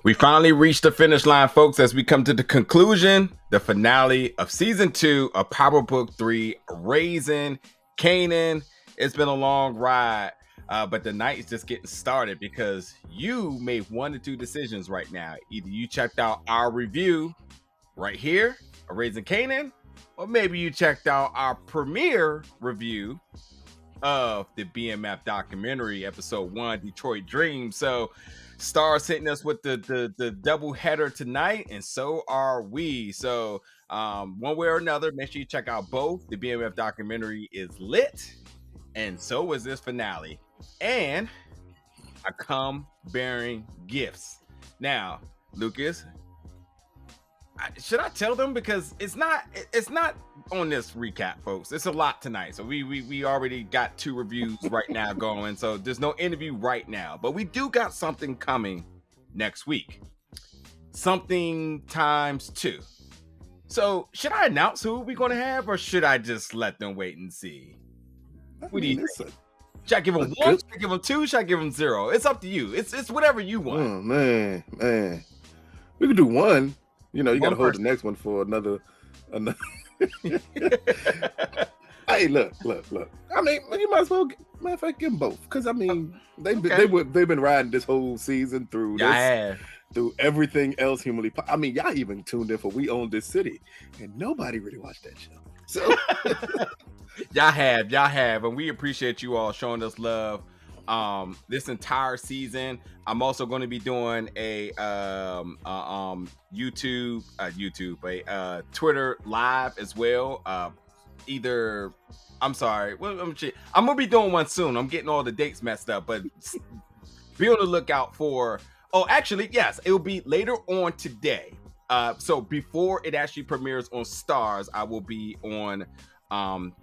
We finally reached the finish line, folks, as we come to the conclusion, the finale of season 2 of Power Book 3, Raising Kanan. It's been a long ride, but the night is just getting started because you made one or two decisions right now. Either you checked out our review right here of Raising Kanan, or maybe you checked out our premiere review of the BMF documentary, episode 1, Detroit Dream. So Star's hitting us with the double header tonight, and so are we. So one way or another, make sure you check out both. The BMF documentary is lit, and so is this finale. And I come bearing gifts. Now, Lucas, should I tell them? Because it's not on this recap, folks. It's a lot tonight. So we already got 2 reviews right now going. So there's no interview right now. But we do got something coming next week. Something times 2. So should I announce who we're going to have, or should I just let them wait and see? What do you think? Should I give them 1? Should I give them 2? Should I give them 0? It's up to you. It's whatever you want. Oh, man. We could do 1. You know, you got to hold the next one for another. Hey, look. I mean, you might as well, matter of fact, give them both. Because, I mean, they've been riding this whole season through through everything else humanly. I mean, y'all even tuned in for We Own This City. And nobody really watched that show. So y'all have. And we appreciate you all showing us love this entire season. I'm also going to be doing a Twitter live as well. I'm gonna be doing one soon. I'm getting all the dates messed up, but be on the lookout for. Oh, actually, yes, it will be later on today. So before it actually premieres on Stars, I will be on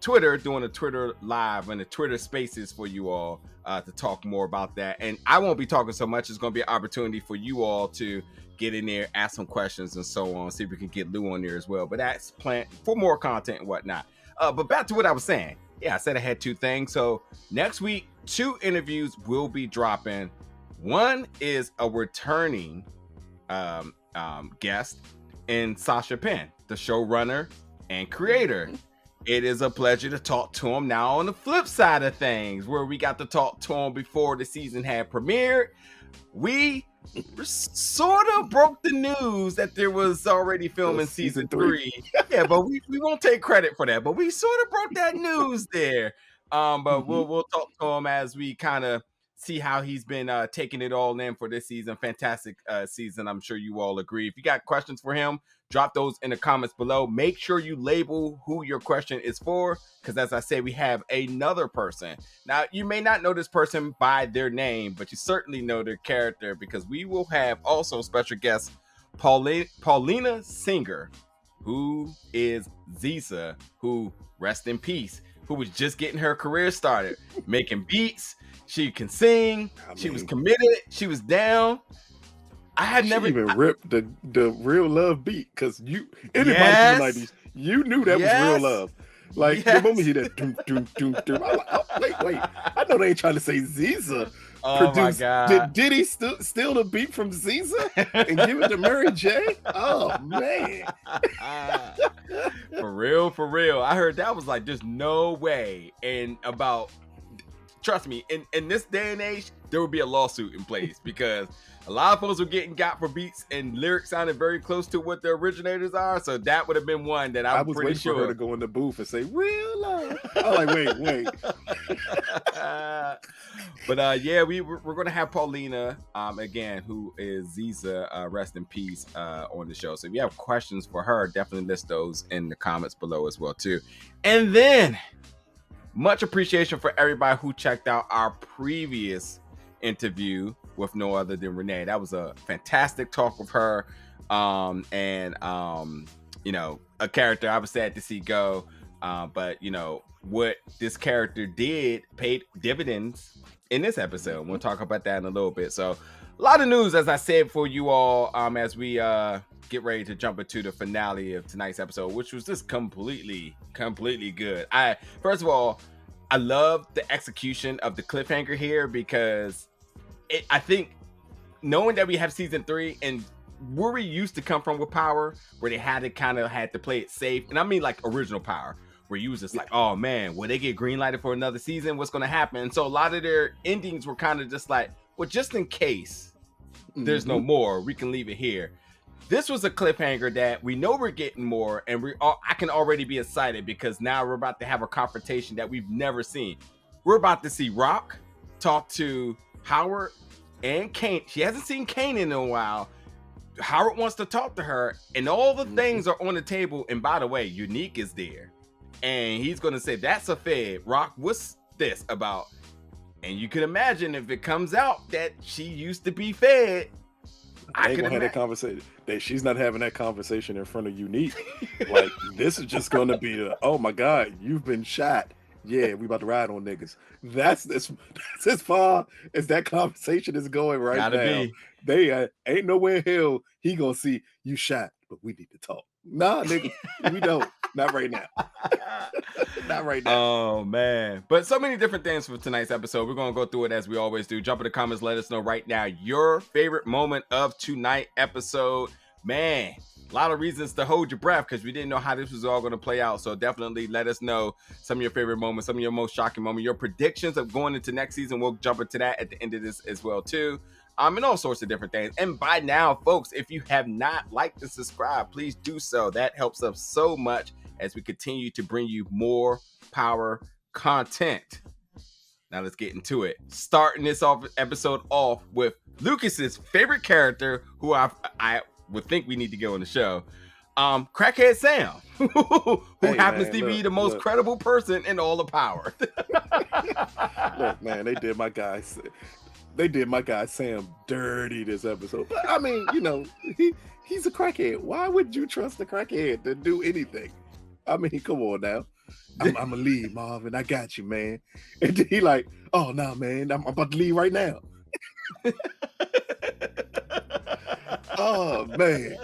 Twitter doing a Twitter live and the Twitter spaces for you all to talk more about that. And I won't be talking so much. It's going to be an opportunity for you all to get in there, ask some questions and so on. See if we can get Lou on there as well. But that's planned for more content and whatnot. But back to what I was saying. Yeah, I said I had 2 things. So next week, 2 interviews will be dropping. One is a returning guest in Sasha Penn, the showrunner and creator. It is a pleasure to talk to him. Now on the flip side of things, where we got to talk to him before the season had premiered, we sort of broke the news that there was already filming season 3. Yeah, but we won't take credit for that. But we sort of broke that news there. But we'll talk to him as we kind of see how he's been taking it all in for this season. Fantastic season. I'm sure you all agree. If you got questions for him, drop those in the comments below. Make sure you label who your question is for, because as I say, we have another person. Now, you may not know this person by their name, but you certainly know their character, because we will have also special guest Paulina Singer, who is Ziza, who, rest in peace, who was just getting her career started, making beats. She can sing. She was committed. She was down. I had never even ripped the Real Love beat, because anybody from the 90s, you knew that was Real Love. Like the moment he did doom. I'm like, oh, wait. I know they ain't trying to say Ziza. Oh my God. Did he steal the beat from Ziza and give it to Mary J? Oh man. For real. I heard that was like, there's no way. And trust me, in this day and age, there would be a lawsuit in place, because a lot of folks were getting got for beats and lyrics sounded very close to what the originators are. So that would have been one that I was pretty sure. For her to go in the booth and say Real Love. I'm like, wait. But yeah, we're going to have Paulina again, who is Ziza, rest in peace, on the show. So if you have questions for her, definitely list those in the comments below as well too. And then much appreciation for everybody who checked out our previous interview with no other than Renee. That was a fantastic talk with her. You know, a character I was sad to see go. But you know, what this character did paid dividends in this episode. We'll talk about that in a little bit. So a lot of news, as I said, for you all, as we get ready to jump into the finale of tonight's episode, which was just completely good. First of all, I love the execution of the cliffhanger here, because I think knowing that we have season 3 and where we used to come from with Power, where they had to play it safe, and I mean like original Power, where you was just like, oh man, will they get green lighted for another season? What's going to happen? And so a lot of their endings were kind of just like, well, just in case there's no more, we can leave it here. This was a cliffhanger that we know we're getting more, and I can already be excited because now we're about to have a confrontation that we've never seen. We're about to see Rock talk to Howard and Kane. She hasn't seen Kanan in a while. Howard wants to talk to her, and all the things are on the table. And by the way, Unique is there, and he's going to say, that's a fed. Rock, what's this about? And you can imagine if it comes out that she used to be fed. I can have that conversation. That she's not having that conversation in front of Unique. Like, this is just going to be oh my God, you've been shot. Yeah, we about to ride on niggas. That's as far as that conversation is going right now. Be. They ain't nowhere in hell he gonna see you shot, but we need to talk. Nah, nigga, we don't. Not right now. Not right now. Oh man, but so many different things for tonight's episode. We're gonna go through it as we always do. Jump in the comments, let us know right now your favorite moment of tonight's episode. Man, a lot of reasons to hold your breath because we didn't know how this was all going to play out. So definitely let us know some of your favorite moments, some of your most shocking moments, your predictions of going into next season. We'll jump into that at the end of this as well too. And all sorts of different things. And by now, folks, if you have not liked and subscribed, please do so. That helps us so much as we continue to bring you more power content. Now let's get into it. Starting this episode off with Lucas's favorite character, who I would think we need to go on the show, Crackhead Sam, who happens to be the most credible person in all the Power. Look, man, they did my guy Sam dirty this episode. But I mean, you know, he's a crackhead. Why would you trust a crackhead to do anything? I mean, come on now. I'm gonna leave, Marvin. I got you, man. And he like, oh no, man, I'm about to leave right now. Oh man.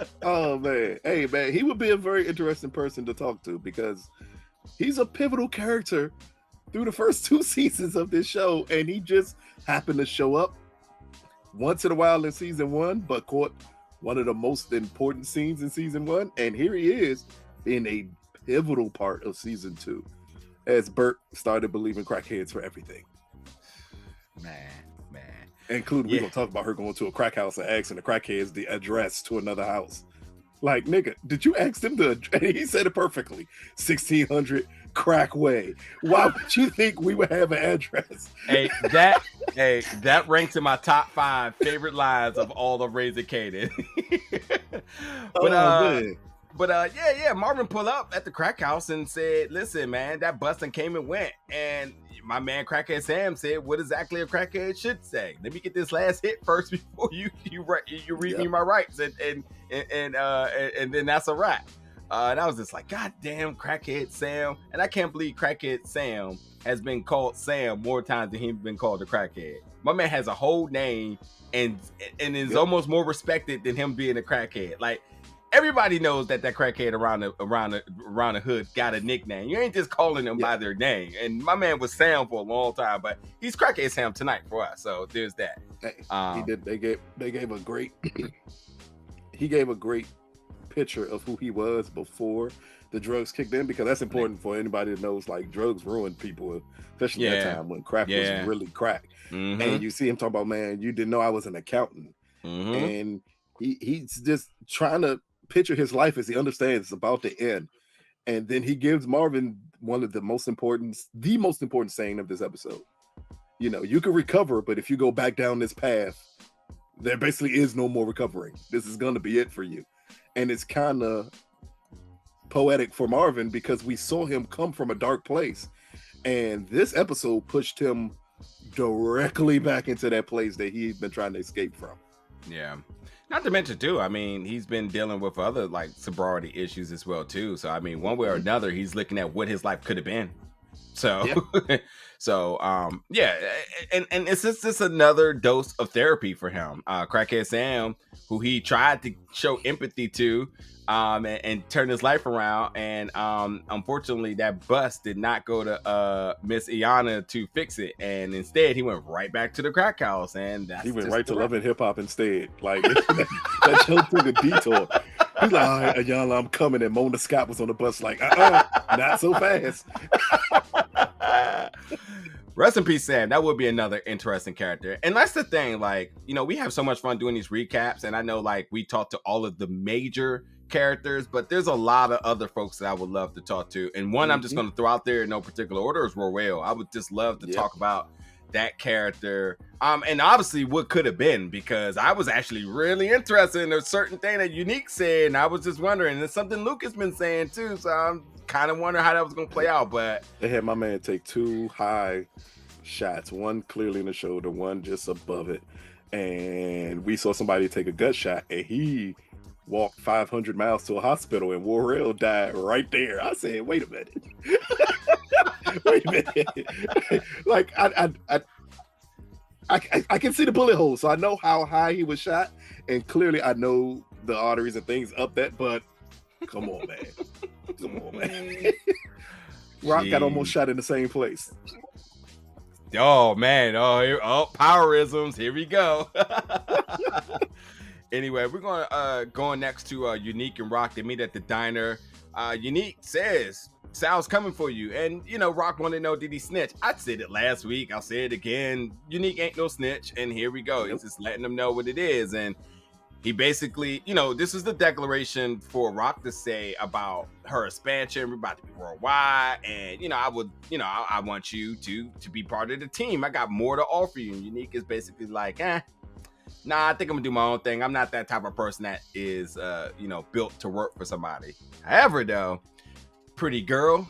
Hey man, he would be a very interesting person to talk to because he's a pivotal character through the first 2 seasons of this show, and he just happened to show up once in a while in season 1, but caught one of the most important scenes in season 1, and here he is in a pivotal part of season 2 as Bert started believing crackheads for everything. Man. Including, we're gonna talk about her going to a crack house and asking the crackheads the address to another house. Like, nigga, did you ask them and he said it perfectly. 1600 Crack Way. Why would you think we would have an address? That ranks in my top 5 favorite lines of all of Raising Kanan. But Marvin pulled up at the crack house and said, listen, man, that busting came and went. And my man Crackhead Sam said what exactly a crackhead should say. Let me get this last hit first before you read me my rights. And then that's a wrap. And I was just like, God damn, Crackhead Sam. And I can't believe Crackhead Sam has been called Sam more times than he's been called a crackhead. My man has a whole name and is almost more respected than him being a crackhead. Like, everybody knows that crackhead around the hood got a nickname. You ain't just calling them by their name. And my man was Sam for a long time, but he's Crackhead Sam tonight for us. So there's that. He did. They gave a great. He gave a great picture of who he was before the drugs kicked in, because that's important for anybody that knows, like, drugs ruined people, especially that time when crack was really crack. Mm-hmm. And you see him talk about, man, you didn't know I was an accountant. Mm-hmm. And he's just trying to picture his life as he understands it's about to end. And then he gives Marvin one of the most important saying of this episode. You know, you can recover, but if you go back down this path, there basically is no more recovering. This is going to be it for you. And it's kind of poetic for Marvin because we saw him come from a dark place. And this episode pushed him directly back into that place that he'd been trying to escape from. Yeah. Not to mention, too, I mean, he's been dealing with other, like, sobriety issues as well, too. So, I mean, one way or another, he's looking at what his life could have been. So, So yeah, and it's just another dose of therapy for him. Crackhead Sam, who he tried to show empathy to, and turn his life around, and unfortunately that bus did not go to Miss Iana to fix it, and instead he went right back to the crack house, and he went right to Love and Hip Hop instead. Like that show took a detour. He's like, all right, Ayala, I'm coming. And Mona Scott was on the bus like, not so fast. Rest in peace, Sam. That would be another interesting character. And that's the thing, like, you know, we have so much fun doing these recaps, and I know, like, we talked to all of the major characters, but there's a lot of other folks that I would love to talk to. And one I'm just going to throw out there in no particular order is Roel. I would just love to talk about that character, and obviously what could have been, because I was actually really interested in a certain thing that Unique said, and I was just wondering, and it's something Luke has been saying too, so I'm kind of wondering how that was going to play out. But they had my man take 2 high shots, one clearly in the shoulder, one just above it, and we saw somebody take a gut shot, and he walked 500 miles to a hospital, and Warrell died right there. I said, wait a minute. Wait a minute. Like I can see the bullet hole, so I know how high he was shot, and clearly I know the arteries and things up that, but come on, man. Come on, man. Rock got almost shot in the same place. Oh man, powerisms. Here we go. Anyway, we're gonna going next to Unique and Rock. They meet at the diner. Unique says Sal's coming for you, and you know, Rock wanted to know, did he snitch? I said it last week, I'll say it again. Unique ain't no snitch, and here we go. He's just letting them know what it is, and he basically, you know, this is the declaration for Rock to say about her expansion. We're about to be worldwide, and you know, I want you to be part of the team. I got more to offer you. And Unique is basically like, nah, I think I'm gonna do my own thing. I'm not that type of person that is, built to work for somebody. However, though, pretty girl,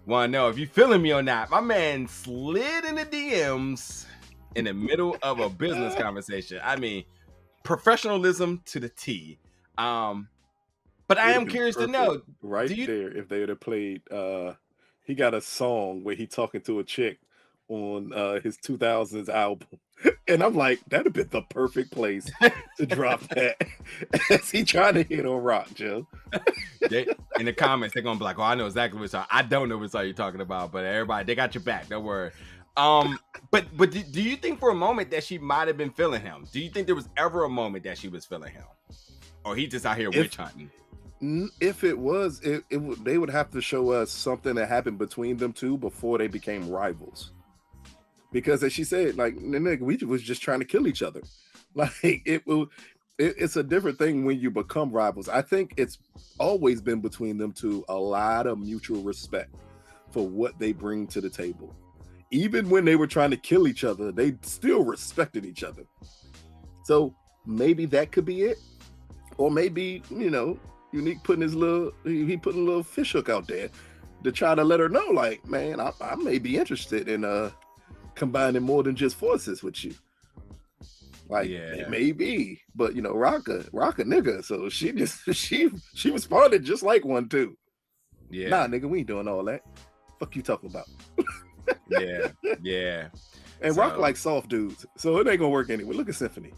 wanna know if you feeling me or not. My man slid in the DMs in the middle of a business conversation. I mean, professionalism to the T. But I am curious to know, if they would have played, he got a song where he talking to a chick on his 2000s album, and I'm like, that'd have been the perfect place to drop that. As he trying to hit on Rock, Joe. In the comments, they're gonna be like, "Oh, I know exactly what song. I don't know what song you're talking about, but everybody, they got your back. Don't worry." But do you think for a moment that she might have been feeling him? Do you think there was ever a moment that she was feeling him, or he just out here witch hunting? If it was, they would have to show us something that happened between them two before they became rivals. Because as she said, like, nigga, we was just trying to kill each other. Like, it's a different thing when you become rivals. I think it's always been between them two a lot of mutual respect for what they bring to the table. Even when they were trying to kill each other, they still respected each other. So maybe that could be it. Or maybe, you know, Unique putting a little fish hook out there to try to let her know, like, man, I may be interested in combining more than just forces with you. Like, it may be, but you know, Rock a nigga, so she responded just like one too. Yeah, nah, nigga, we ain't doing all that. Fuck you talking about? yeah. And so, Rock like soft dudes, so it ain't gonna work anyway. Look at Symphony.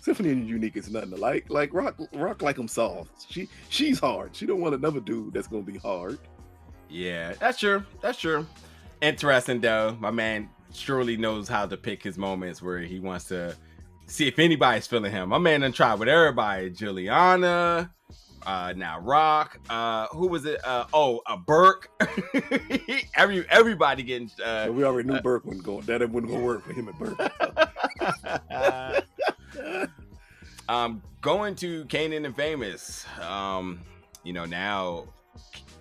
Symphony and Unique is nothing alike. Like Rock like them soft. She's hard. She don't want another dude that's gonna be hard. Yeah, that's true. Interesting though. My man surely knows how to pick his moments where he wants to see if anybody's feeling him. My man done tried with everybody. Juliana, now Rock. Who was it? Burke. Everybody getting. We already knew Burke wouldn't go. That wouldn't go work for him and Burke. Going to Kanan and Famous. Now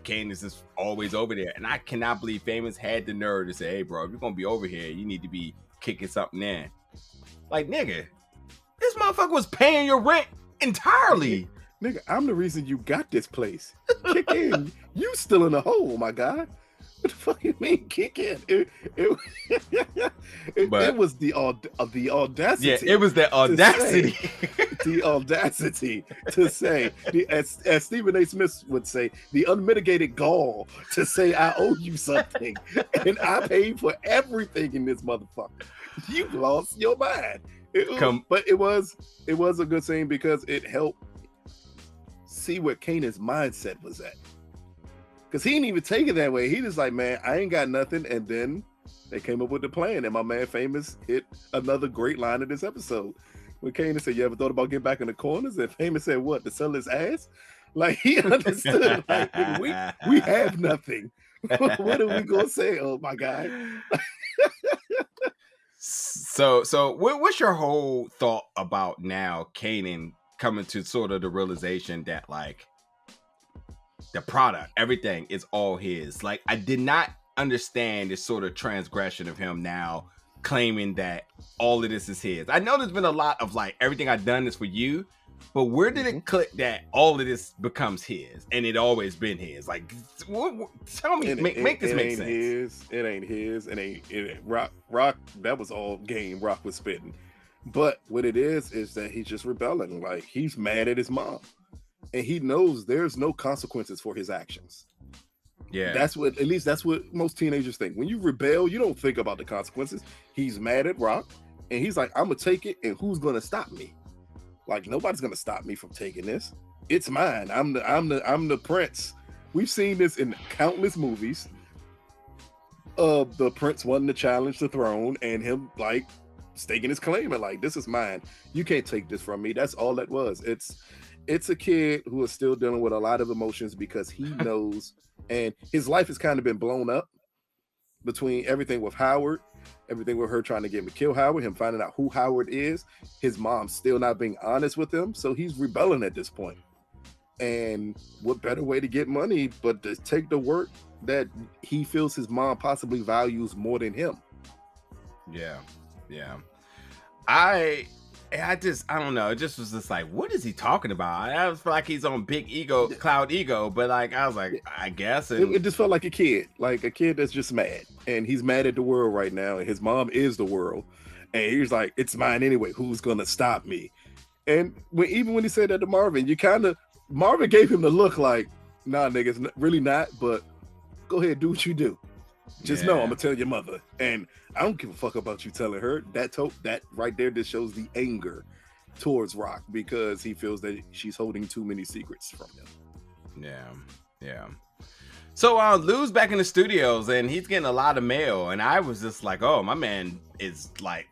Kanan is just always over there, and I cannot believe Famous had the nerve to say, "Hey, bro, if you're gonna be over here, you need to be kicking something in." Like, nigga, this motherfucker was paying your rent entirely. Nigga, I'm the reason you got this place. Kick in. You still in the hole, my guy. What the fuck you mean kick in? It was the audacity. Yeah, it was the audacity the audacity to say, as Stephen A. Smith would say, the unmitigated gall to say I owe you something and I paid for everything in this motherfucker. You lost your mind. But it was a good scene because it helped see what Kanan's mindset was at. Because he didn't even take it that way. He just like, man, I ain't got nothing. And then they came up with the plan. And my man Famous hit another great line in this episode. When Kanan said, you ever thought about getting back in the corners? And Famous said, what, to sell his ass? Like, he understood, like, we have nothing. What are we going to say? Oh, my God. So what's your whole thought about now Kanan coming to sort of the realization that, like, the product, everything is all his? Like, I did not understand this sort of transgression of him now claiming that all of this is his. I know there's been a lot of like, everything I've done is for you, but where did it click that all of this becomes his and it always been his? Like, tell me, make this make sense. It ain't his. It ain't Rock. That was all game Rock was spitting. But what it is that he's just rebelling. Like, he's mad at his mom. And he knows there's no consequences for his actions. Yeah. That's what most teenagers think. When you rebel, you don't think about the consequences. He's mad at Rock, and he's like, I'm gonna take it, and who's gonna stop me? Like, nobody's gonna stop me from taking this. It's mine. I'm the prince. We've seen this in countless movies. The prince wanting to challenge the throne, and him like staking his claim and like, this is mine. You can't take this from me. That's all that was. It's a kid who is still dealing with a lot of emotions because he knows, and his life has kind of been blown up between everything with Howard, everything with her trying to get him to kill Howard, him finding out who Howard is, his mom still not being honest with him. So he's rebelling at this point. And what better way to get money but to take the work that he feels his mom possibly values more than him. Yeah. I don't know. It just was just like, what is he talking about? I feel like he's on big ego, cloud ego, but like, I was like, I guess. And it just felt like a kid that's just mad. And he's mad at the world right now. And his mom is the world. And he's like, it's mine anyway. Who's going to stop me? And even when he said that to Marvin, Marvin gave him the look like, nah, niggas, really not. But go ahead, do what you do. Just know I'm gonna tell your mother, and I don't give a fuck about you telling her. That right there just shows the anger towards Rock because he feels that she's holding too many secrets from him. Yeah. So Lou's back in the studios and he's getting a lot of mail, and I was just like, oh, my man is like,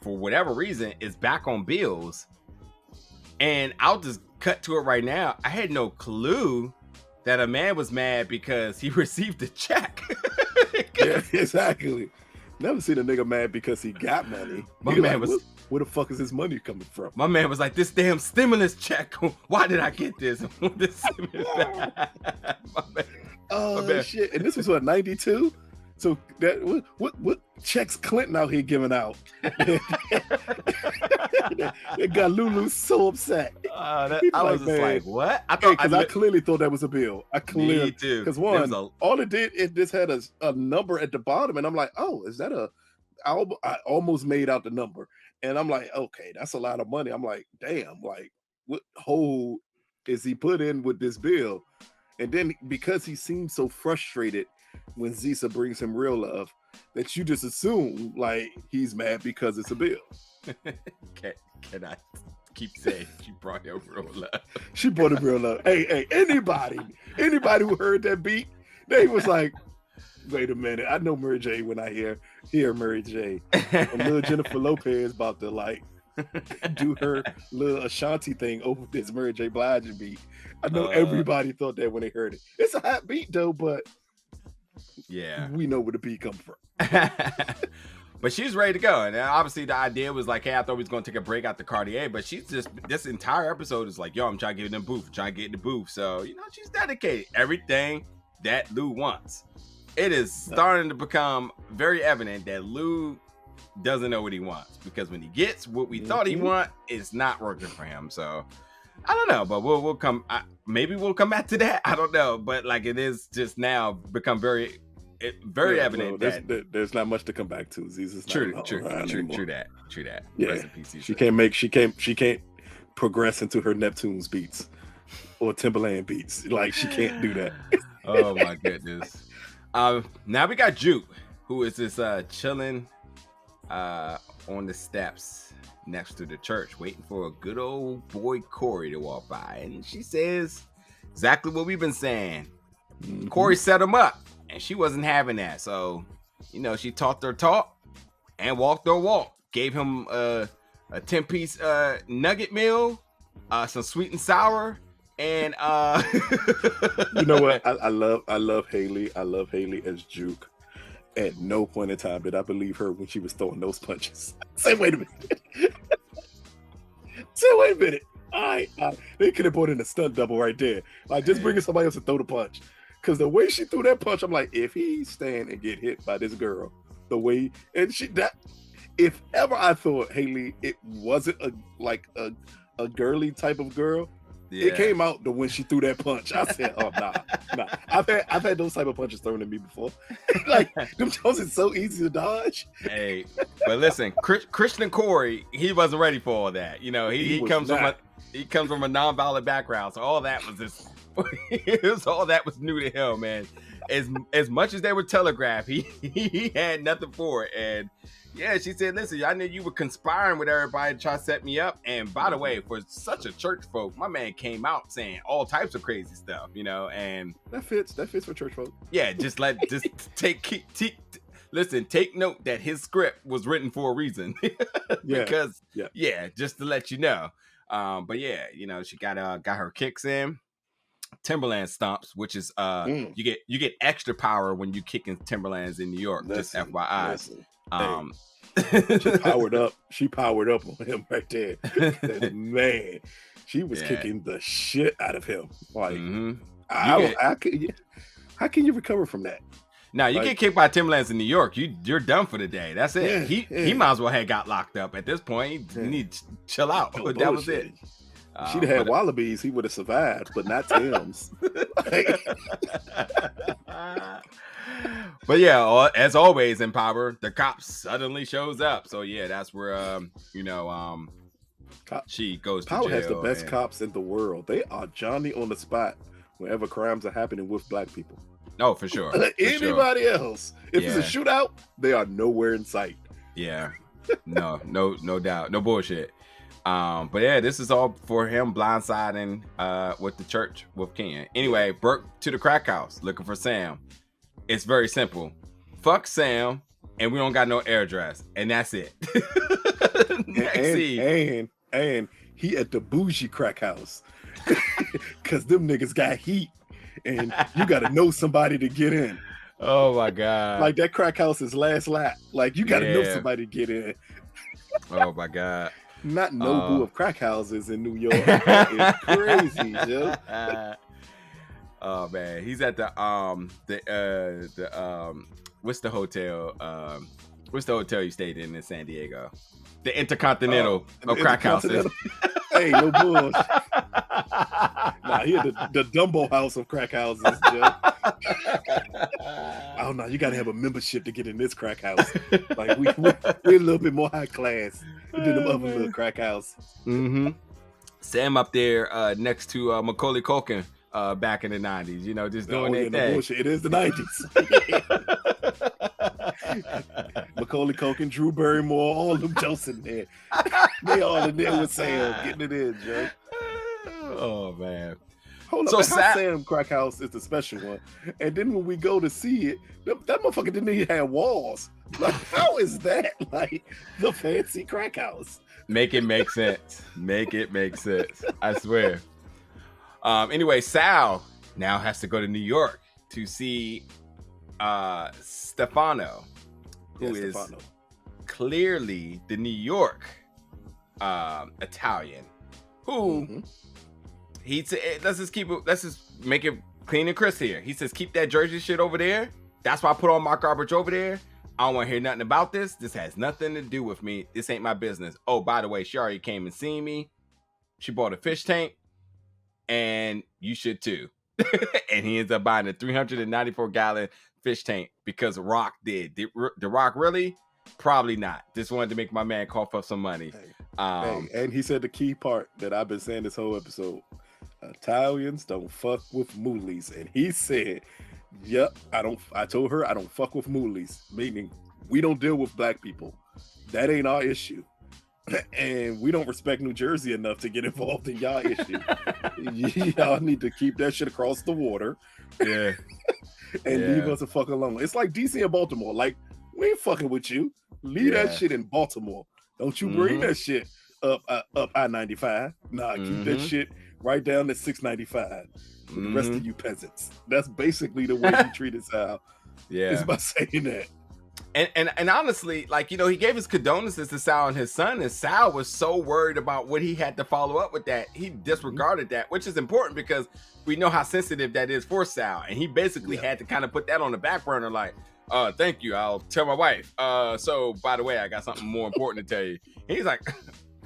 for whatever reason, is back on bills. And I'll just cut to it right now. I had no clue that a man was mad because he received a check. Yeah, exactly. Never seen a nigga mad because he got money. My man like, was, where the fuck is his money coming from? My man was like, this damn stimulus check. Why did I get this? Shit. And this was what, 92? So that what checks Clinton out here giving out? It got Lulu so upset. I was just like, what? I clearly thought that was a bill. Me too. Because all it did, it just had a number at the bottom, and I'm like, oh, is that I almost made out the number, and I'm like, okay, that's a lot of money. I'm like, damn, like what hole is he put in with this bill? And then because he seems so frustrated when Zisa brings him real love, that you just assume like he's mad because it's a bill. Can I keep saying she brought him real love? She brought him real love. Hey, anybody who heard that beat, they was like, wait a minute, I know Mary J when I hear Mary J. And little Jennifer Lopez about to like do her little Ashanti thing over this Mary J. Blige beat. I know everybody thought that when they heard it. It's a hot beat though, but yeah, we know where the beat comes from. But she's ready to go, and obviously the idea was like, hey, I thought we was going to take a break out the Cartier, but she's just, this entire episode is like, yo, I'm trying to get in the booth, so she's dedicated. Everything that Lou wants. It is starting to become very evident that Lou doesn't know what he wants, because when he gets what we thought he want, it's not working for him. So I don't know, but we'll come. Maybe we'll come back to that. I don't know, but like, it is just now become very evident that there's not much to come back to. Ziza's true that. Yeah, Rest in peace, she can't progress into her Neptune's beats or Timberland beats. Like, she can't do that. Oh my goodness. Now we got Juke, who is this chilling on the steps next to the church, waiting for a good old boy Corey to walk by. And she says exactly what we've been saying. Mm-hmm. Corey set him up, and she wasn't having that. So, she talked her talk and walked her walk. Gave him a 10-piece nugget meal, some sweet and sour, and you know what? I love Haley. I love Haley as Juke. At no point in time did I believe her when she was throwing those punches. Say, wait a minute. Wait a minute. All right. They could have brought in a stunt double right there. Like, just bringing somebody else to throw the punch. Because the way she threw that punch, I'm like, if he stand and get hit by this girl, the way, and if ever I thought Haley, it wasn't a girly type of girl, it came out when she threw that punch. I said, "Oh nah." I've had those type of punches thrown at me before. Like, them jokes is so easy to dodge. Hey, but listen, Christian Corey, he wasn't ready for all that. He comes from a non-violent background, so all that was just all that was new to him, man. As much as they were telegraphed, he had nothing for it. And yeah, she said, listen, I knew you were conspiring with everybody to try to set me up. And by the way, for such a church folk, my man came out saying all types of crazy stuff, and that fits for church folk. Yeah, take note that his script was written for a reason. Because just to let you know. But yeah, she got her kicks in. Timberland stomps, which is you get extra power when you kicking Timberlands in New York. Just FYI. She powered up on him right there. Man, she was kicking the shit out of him. Like, how can you recover from that? Now you get kicked by Timberlands in New York, you're done for the day. That's it. He might as well have got locked up at this point. He need to chill out. No that was it. She'd have had Wallabies, he would have survived, but not Tim's. But yeah, as always in Power, the cops suddenly shows up. So yeah, that's where she goes to jail. Power has the best cops in the world. They are Johnny on the spot whenever crimes are happening with black people. Oh, for sure. Anybody else, if it's a shootout, they are nowhere in sight. Yeah, no doubt, no bullshit. But yeah, this is all for him blindsiding with the church with Ken. Anyway, Burke to the crack house looking for Sam. It's very simple. Fuck Sam, and we don't got no address, and that's it. And he at the bougie crack house because them niggas got heat, and you got to know somebody to get in. Oh my god! Like, that crack house is last lap. Like, you got to know somebody to get in. Oh my god! Not Nobu of crack houses in New York. It's crazy, Joe. Oh man, he's at the what's the hotel? What's the hotel you stayed in San Diego? The Intercontinental of crack houses. Hey, no bullshit. Nah, he had the Dumbo house of crack houses, Joe. Oh no, you gotta have a membership to get in this crack house. Like, we're a little bit more high class than them other little crack house. Mm-hmm. Sam up there next to Macaulay Culkin back in the 90s, just doing that thing. Bullshit. It is the 90s. Macaulay Culkin, Drew Barrymore, all them jokes in there. They all in there with Sam getting it in, Joe. Oh man. Hold up, so Sam crack house is the special one, and then when we go to see it, that motherfucker didn't even have walls. Like, how is that like the fancy crack house? Make it make sense. Make it make sense. I swear. Anyway, Sal now has to go to New York to see Stefano, who is clearly the New York Italian, who let's just make it clean and crisp here. He says, keep that Jersey shit over there. That's why I put all my garbage over there. I don't want to hear nothing about this. This has nothing to do with me. This ain't my business. Oh, by the way, she already came and seen me. She bought a fish tank, and you should too. And he ends up buying a 394-gallon fish tank because Rock did. Did The Rock really? Probably not. Just wanted to make my man cough up some money. And he said the key part that I've been saying this whole episode: Italians don't fuck with moolies, and he said, "Yep, I don't." I told her I don't fuck with moolies, meaning we don't deal with black people. That ain't our issue. And we don't respect New Jersey enough to get involved in y'all issue. Y'all need to keep that shit across the water. Yeah. And leave us the fuck alone. It's like DC and Baltimore. Like, we ain't fucking with you. Leave that shit in Baltimore. Don't you bring that shit up I-95. Nah, keep that shit right down at 695 with the rest of you peasants. That's basically the way he treated Sal. Yeah. Is by saying that. And honestly, like, you know, he gave his condolences to Sal and his son, and Sal was so worried about what he had to follow up with that, he disregarded that, which is important because we know how sensitive that is for Sal, and he basically had to kind of put that on the back burner, like, thank you, I'll tell my wife. So by the way, I got something more important to tell you. And he's like,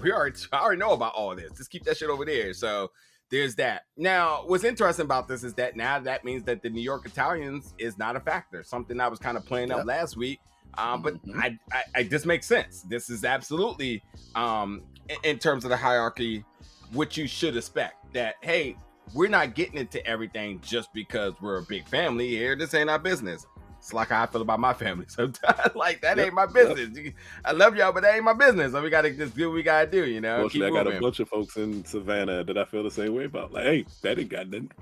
I already know about all this. Just keep that shit over there. So there's that. Now, what's interesting about this is that now that means that the New York Italians is not a factor. Something I was kind of playing up last week. But I this makes sense. This is absolutely in terms of the hierarchy, what you should expect. That, hey, we're not getting into everything just because we're a big family here. This ain't our business. It's like how I feel about my family sometimes. Like, that ain't my business. I love y'all, but that ain't my business. So we gotta just do what we gotta do, you know. Mostly I got a bunch of folks in Savannah that I feel the same way about. Like, hey, that ain't got nothing.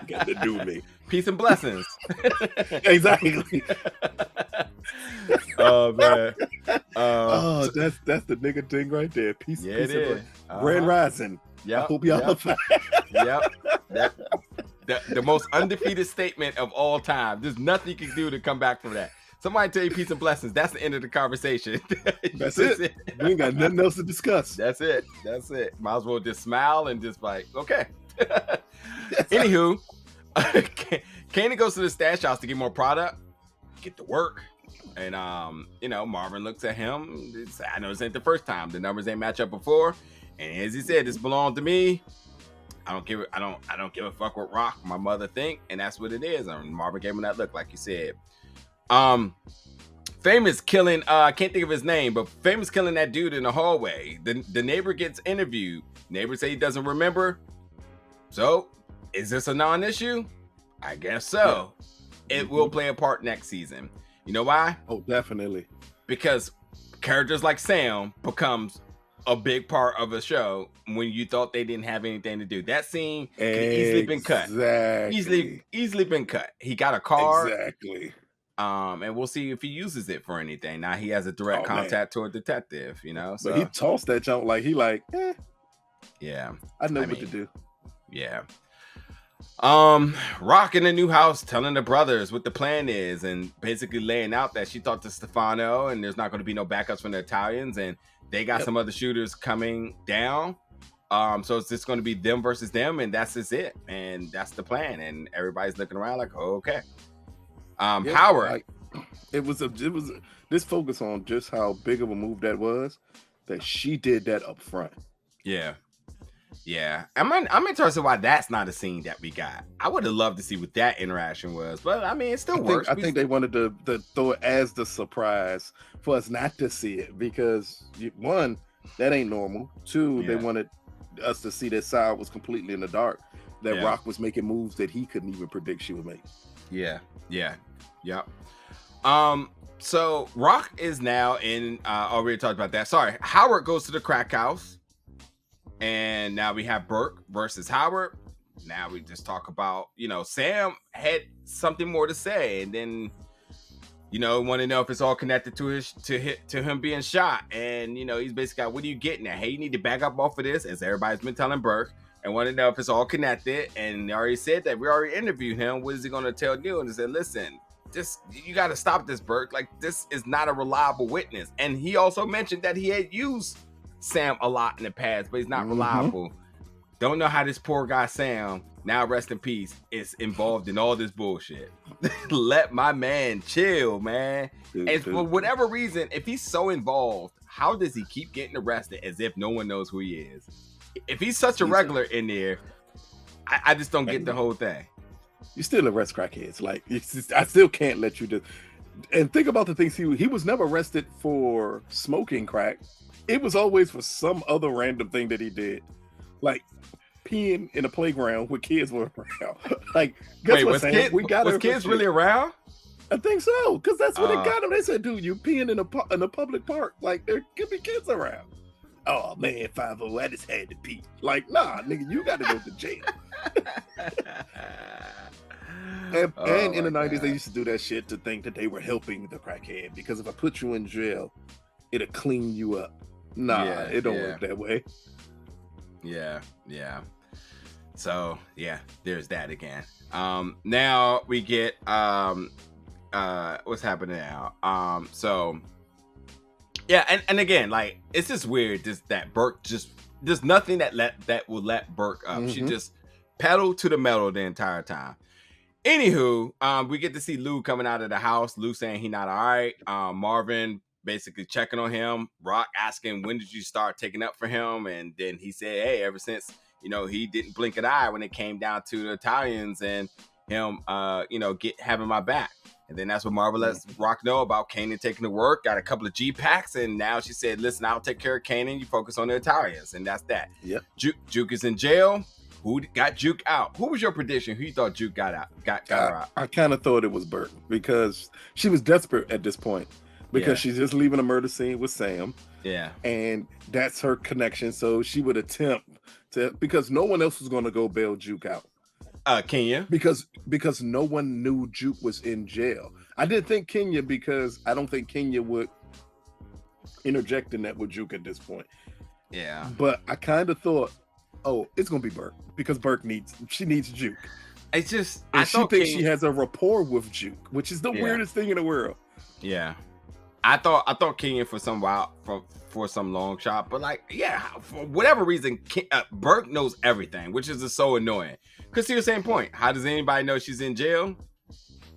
Got to do with me. Peace and blessings. Exactly. Oh man. That's the nigga thing right there. Peace. Yeah, peace it is. Grand Rising. Yeah. I hope y'all are fine. Yep. The most undefeated statement of all time. There's nothing you can do to come back from that. Somebody tell you peace and blessings. That's the end of the conversation. That's it. We ain't got nothing else to discuss. That's it. Might as well just smile and just like, okay. Anywho, Kanan goes to the stash house to get more product, get to work, and you know, Marvin looks at him. I know this ain't the first time. The numbers ain't match up before, and as he said, this belonged to me. I don't give a fuck what Rock, my mother, think, and that's what it is. And Marvin gave him that look, like you said. Famous killing, I can't think of his name, but Famous killing that dude in the hallway. The neighbor gets interviewed. Neighbor say he doesn't remember. So, is this a non-issue? I guess so. Yeah. It will play a part next season. You know why? Oh, definitely. Because characters like Sam becomes a big part of a show when you thought they didn't have anything to do. That scene could easily been cut. Easily been cut. He got a car. Exactly. And we'll see if he uses it for anything. Now he has a direct contact to a detective, you know. So but he tossed that junk like yeah. I know what to do. Yeah. Rock in the new house telling the brothers what the plan is and basically laying out that she talked to Stefano and there's not going to be no backups from the Italians and they got some other shooters coming down. So it's just going to be them versus them and that's just it. And that's the plan. And everybody's looking around like, oh, okay. Howard. It was this focus on just how big of a move that was that she did that up front. Yeah, I'm interested why that's not a scene that we got. I would have loved to see what that interaction was, but I mean, it still works. I think they wanted to throw it as the surprise for us not to see it because one, that ain't normal. Two, they wanted us to see that Sal was completely in the dark. That Rock was making moves that he couldn't even predict she would make. Yeah. So Rock is now in. Already talked about that. Sorry, Howard goes to the crack house. And now we have Burke versus Howard. Now we just talk about, you know, Sam had something more to say, and then, you know, want to know if it's all connected to him being shot. And you know, he's basically got, what are you getting at? Hey, you need to back up off of this, as everybody's been telling Burke, and want to know if it's all connected. And they already said that we already interviewed him. What is he going to tell you? And he said, listen, you got to stop this, Burke. Like, this is not a reliable witness. And he also mentioned that he had used Sam a lot in the past, but he's not reliable. Don't know how this poor guy Sam, now rest in peace, is involved in all this bullshit. Let my man chill, man. And for whatever reason, if he's so involved, how does he keep getting arrested as if no one knows who he is? If he's such a regular in there, I just don't get the whole thing. You still arrest crackheads. Like, I still can't let you do. And think about the things he was never arrested for smoking crack. it was always for some other random thing that he did, like peeing in a playground where kids were around. Like, guess what, Sam? We got was kids really around? I think so, because that's what they got him. They said, "Dude, you peeing in a public park? Like, there could be kids around." Oh man, 5-0, I just had to pee. Like, nah, nigga, you got to go to jail. and in the 90s, they used to do that shit to think that they were helping the crackhead, because if I put you in jail, it'll clean you up. Nah, it don't work that way. Yeah. So yeah, there's that again. Now we get what's happening now. So yeah, and again, like, it's just weird that Burke there's nothing that will let Burke up. Mm-hmm. She just pedaled to the metal the entire time. Anywho, we get to see Lou coming out of the house. Lou saying he not all right. Marvin basically checking on him. Rock asking, when did you start taking up for him? And then he said, hey, ever since, he didn't blink an eye when it came down to the Italians and him, having my back. And then that's what Marvel lets Rock know about Kanan taking the work, got a couple of G-packs, and now she said, listen, I'll take care of Kanan, you focus on the Italians, and that's that. Yep. Juke is in jail. Who got Juke out? Who was your prediction? Who you thought Juke got out? Got her out? I kind of thought it was Bert, because she was desperate at this point, because she's just leaving a murder scene with Sam. Yeah. And that's her connection, so she would attempt to, because no one else was going to go bail Juke out. Kenya, because no one knew Juke was in jail. I did think Kenya, because I don't think Kenya would interject in that with Juke at this point. Yeah, but I kind of thought, oh, it's gonna be Burke, because Burke needs Juke. It's just, and she thinks she has a rapport with Juke, which is the weirdest thing in the world. Yeah, I thought Kenya for some long shot, but for whatever reason, Burke knows everything, which is just so annoying. Because to the same point, how does anybody know she's in jail?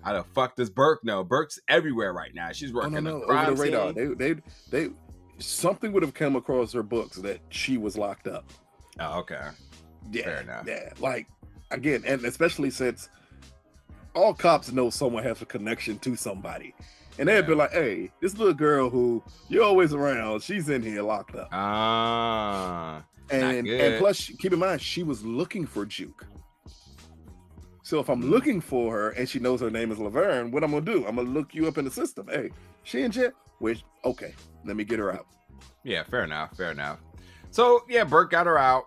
How the fuck does Burke know? Burke's everywhere right now. She's working over the radar. They something would have come across her books that she was locked up. Oh, okay. Yeah, fair enough. Yeah, like, again, and especially since all cops know someone has a connection to somebody. And they'd be like, hey, this little girl who you're always around, she's in here locked up. And plus, keep in mind, she was looking for Juke. So if I'm looking for her and she knows her name is Laverne, what I'm going to do? I'm going to look you up in the system. Hey, she in jail? Which, okay, let me get her out. Yeah, fair enough. So, yeah, Burke got her out.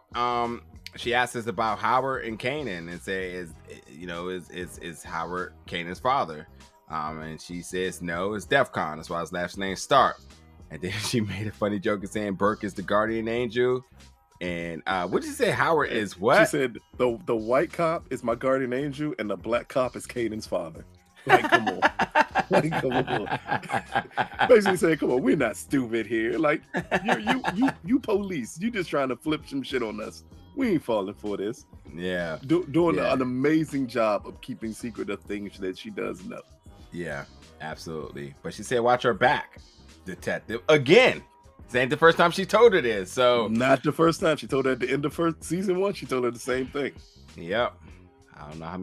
She asked us about Howard and Kanan and say, is Howard Kanan's father? And she says, no, it's DEFCON. That's why his last name Stark. And then she made a funny joke of saying Burke is the guardian angel. And what did you say? Howard is what? She said the white cop is my guardian angel, and the black cop is Kanan's father. Like, come on. Basically saying, come on, we're not stupid here. Like, you police. You just trying to flip some shit on us. We ain't falling for this. Yeah. Doing an amazing job of keeping secret of things that she does know. Yeah, absolutely. But she said, watch her back, detective. Again. This ain't the first time she told her this, so... Not the first time. She told her at the end of season 1, she told her the same thing. Yep. I don't know how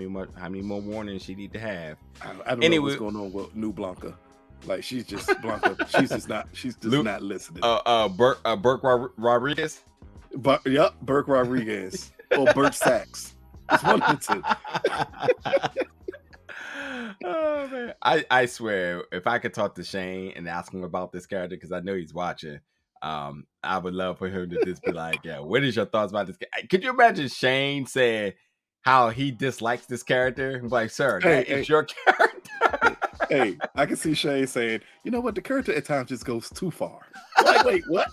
many more warnings she need to have. I don't know what's going on with new Blanca. Like, she's just Blanca. she's just not listening. Burke Rodriguez? Burke Rodriguez. Or Burke Sachs. It's one of the two. Oh man, I swear, if I could talk to Shane and ask him about this character, because I know he's watching, I would love for him to just be like, yeah, what is your thoughts about this? Could you imagine Shane saying how he dislikes this character? I'm like, sir, it's your character. Hey, I can see Shane saying, you know what, the character at times just goes too far. Like, wait, what?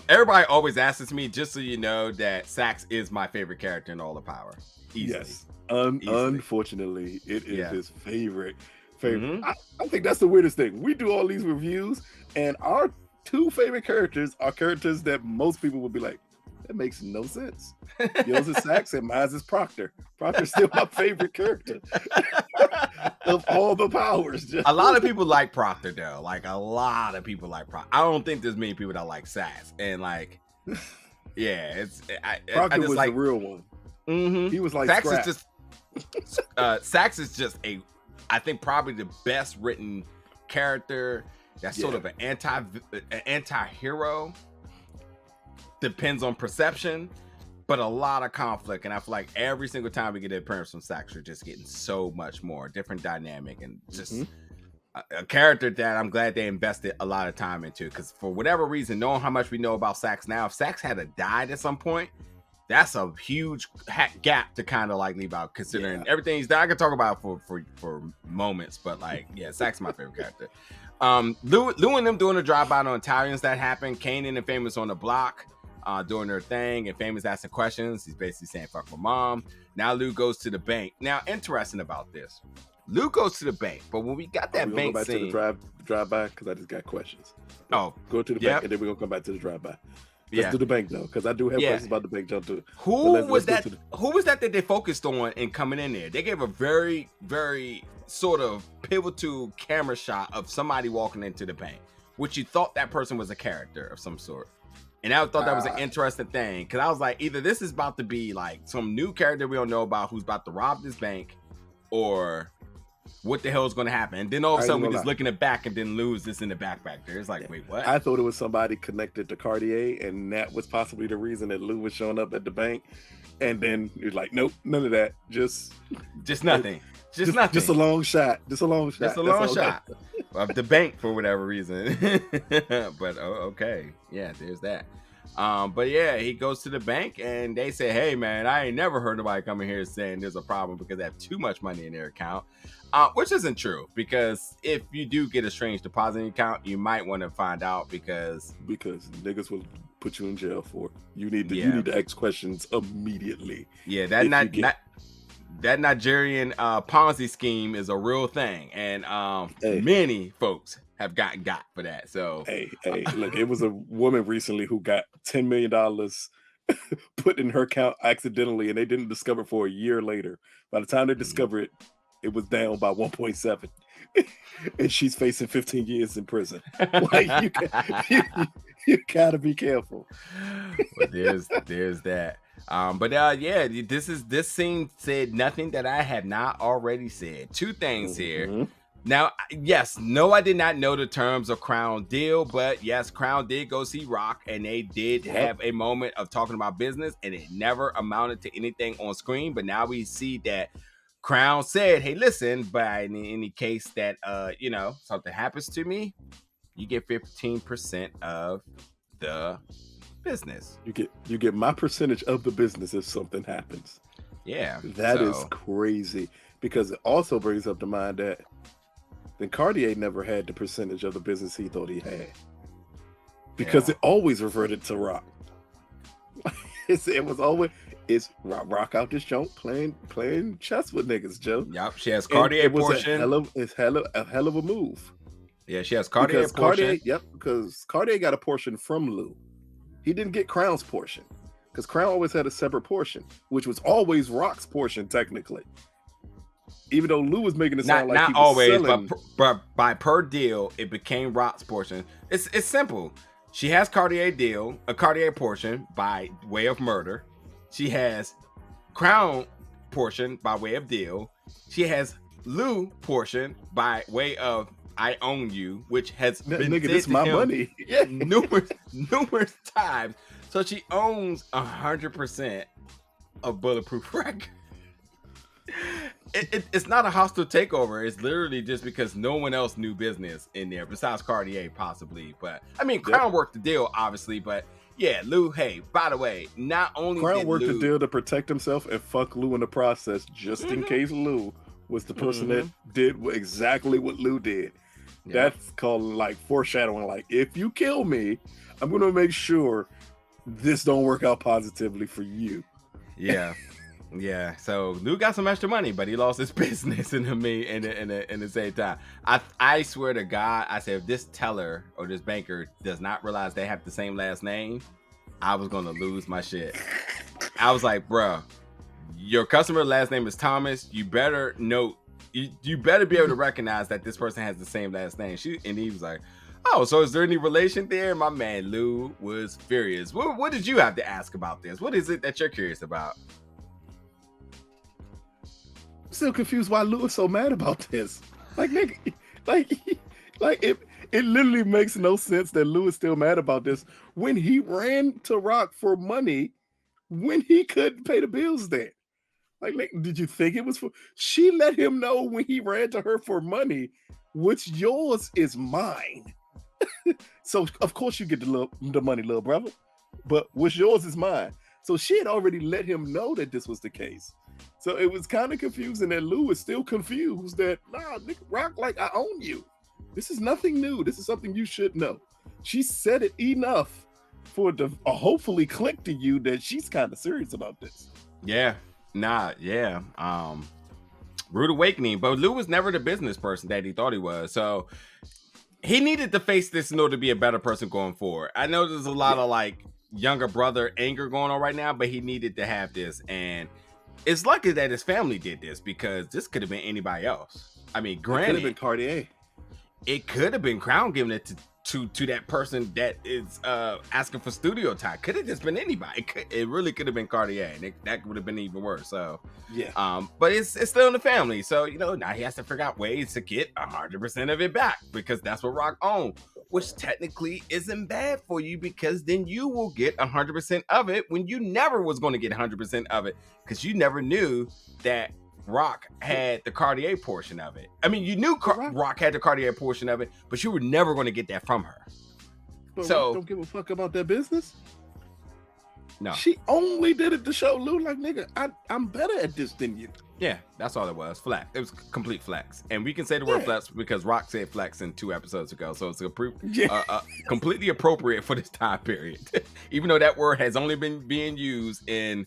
Everybody always asks me, just so you know, that Sax is my favorite character in all the Power. Easily. Yes. Unfortunately, it is his favorite. Mm-hmm. I think that's the weirdest thing. We do all these reviews, and our two favorite characters are characters that most people would be like, that makes no sense. Yours is Sax and mine is Proctor. Proctor's still my favorite character of all the Powers. A lot of people like Proctor, though. Like, a lot of people like Proctor. I don't think there's many people that like Sax. And, like, yeah, Proctor was the real one. Mm-hmm. He was like Sax is just Sax is just I think probably the best written character that's sort of an anti-hero. Depends on perception, but a lot of conflict. And I feel like every single time we get an appearance from Sax, we're just getting so much more different dynamic and just a character that I'm glad they invested a lot of time into. Because for whatever reason, knowing how much we know about Sax now, if Sax had died at some point, that's a huge gap to kind of like leave out, considering everything he's done. I could talk about for moments, but like, Sax is my favorite character. Lou and them doing a drive-by on Italians that happened. Kanan and Famous on the block. Doing their thing, and Famous asking questions. He's basically saying fuck my mom. Now Lou goes to the bank. Now, interesting about this, Lou goes to the bank, but when we got that bank back scene, to the drive-by, because I just got questions. Go to the bank, and then we're gonna come back to the drive-by. Let's do the bank though, because I do have questions about the bank jump too. Who was that they focused on in coming in there? They gave a very, very sort of pivotal camera shot of somebody walking into the bank, which you thought that person was a character of some sort. And I thought that was an interesting thing, because I was like, either this is about to be like some new character we don't know about who's about to rob this bank, or what the hell is going to happen? And then all of a sudden we're just looking at back and then lose this in the back there. It's like, wait, what? I thought it was somebody connected to Cartier, and that was possibly the reason that Lou was showing up at the bank. And then you're like, nope, none of that. Just nothing. Just nothing. Just a long shot. Just a long shot of the bank for whatever reason. But okay, there's that. But he goes to the bank and they say, hey man, I ain't never heard nobody coming here saying there's a problem because they have too much money in their account, which isn't true, because if you do get a strange deposit account, you might want to find out, because niggas will put you in jail for it. You need to ask questions immediately. That Nigerian Ponzi scheme is a real thing, and many folks have got for that. So hey, look, it was a woman recently who got $10 million put in her account accidentally, and they didn't discover it for a year later. By the time they discovered it, it was down by 1.7, and she's facing 15 years in prison. Like, you gotta be careful. Well, there's that. This scene said nothing that I had not already said. Two things here. Now, yes, no, I did not know the terms of Crown deal, but yes, Crown did go see Rock, and they did have a moment of talking about business, and it never amounted to anything on screen. But now we see that Crown said, hey, listen, but in any case that something happens to me, you get 15% of the business. You get my percentage of the business if something happens. Yeah, that is crazy, because it also brings up to mind that then Cartier never had the percentage of the business he thought he had, because it always reverted to Rock. It was always Rock out this junk playing chess with niggas, Joe. Yep, she has Cartier portion. It's a hell of a move. Yeah, she has Cartier portion. Because Cartier got a portion from Lou. He didn't get Crown's portion, because Crown always had a separate portion, which was always Rock's portion technically. Even though Lou was making it sound like he was always selling. but by per deal, it became Rock's portion. It's simple. She has a Cartier portion by way of murder. She has Crown portion by way of deal. She has Lou portion by way of I own you, which has been nigga, this my money. numerous times. So she owns 100% of Bulletproof Records. It's not a hostile takeover. It's literally just because no one else knew business in there besides Cartier, possibly. But I mean, Crown worked the deal, obviously. But yeah, Lou. Hey, by the way, not only Crown worked the deal to protect himself and fuck Lou in the process, just in case Lou was the person that did exactly what Lou did. Yeah. That's called like foreshadowing. Like, if you kill me, I'm going to make sure this don't work out positively for you. Yeah. Yeah, so Lou got some extra money, but he lost his business in the same time. I swear to God, I said, if this teller or this banker does not realize they have the same last name, I was gonna lose my shit. I was like, bro, your customer last name is Thomas. You better note. You better be able to recognize that this person has the same last name. And he was like, oh, so is there any relation there? My man Lou was furious. What did you have to ask about this? What is it that you're curious about? Still confused why Lou is so mad about this. Like, nigga, like It literally makes no sense that Lou is still mad about this when he ran to Rock for money when he couldn't pay the bills then. Like, did you think it was for? She let him know when he ran to her for money, what's yours is mine. So of course you get the money, little brother, but what's yours is mine. So she had already let him know that this was the case. So it was kind of confusing that Lou is still confused that, nah, nigga, Rock, like, I own you. This is nothing new. This is something you should know. She said it enough for it to hopefully click to you that she's kind of serious about this. Yeah. Rude awakening. But Lou was never the business person that he thought he was. So he needed to face this in order to be a better person going forward. I know there's a lot of like younger brother anger going on right now, but he needed to have this. And it's lucky that his family did this because this could have been anybody else. I mean, granted, it could have been Cartier. It could have been Crown giving it to that person that is asking for studio time. Could have just been anybody. It really could have been Cartier, and that would have been even worse. So yeah. But it's still in the family. So now he has to figure out ways to get 100% of it back because that's what Rock owned, which technically isn't bad for you because then you will get 100% of it when you never was going to get 100% of it because you never knew that Rock had the Cartier portion of it. I mean, you knew Rock had the Cartier portion of it, but you were never going to get that from her. But so Rock don't give a fuck about that business. No, she only did it to show Lou, like, nigga, I'm better at this than you. Yeah, that's all it was. Flex. It was complete flex, and we can say the word flex because Rock said flex in 2 episodes ago, so it's completely appropriate for this time period. Even though that word has only been being used in.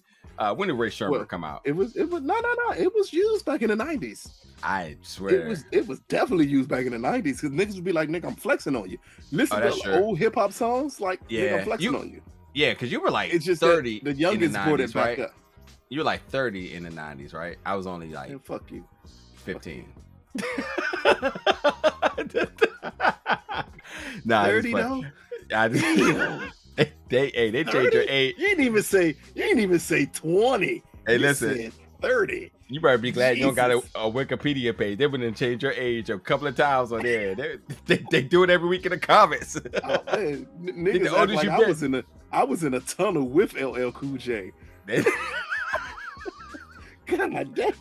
When did Ray Sherman come out? It was no. It was used back in the 90s. I swear. It was definitely used back in the 90s because niggas would be like, nigga, I'm flexing on you. Listen to old hip hop songs, like, nigga, I'm flexing on you. Yeah, because you were like it's just 30. The youngest brought it back up. You were like 30 in the 90s, right? I was only like fuck you. 15. Nah, 30 though? They changed your age. You didn't even say 20. Hey, you listen, said 30. You better be glad you don't got a Wikipedia page. They wouldn't change your age a couple of times on there. They do it every week in the comments. Oh, man. Niggas act like I was in a tunnel with LL Cool J. God damn.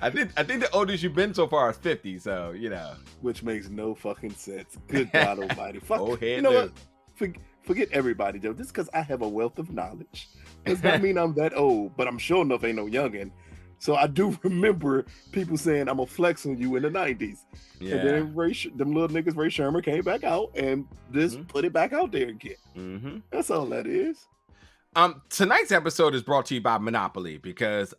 I think the oldest you've been so far is 50. So which makes no fucking sense. Good God Almighty. Fuck. You know what? Forget everybody, Joe. Just because I have a wealth of knowledge does not mean I'm that old, but I'm sure enough ain't no youngin'. So I do remember people saying I'm gonna flex on you in the 90s. Yeah. And then them little niggas, Ray Sherman came back out and just put it back out there again. Mm-hmm. That's all that is. Tonight's episode is brought to you by Monopoly because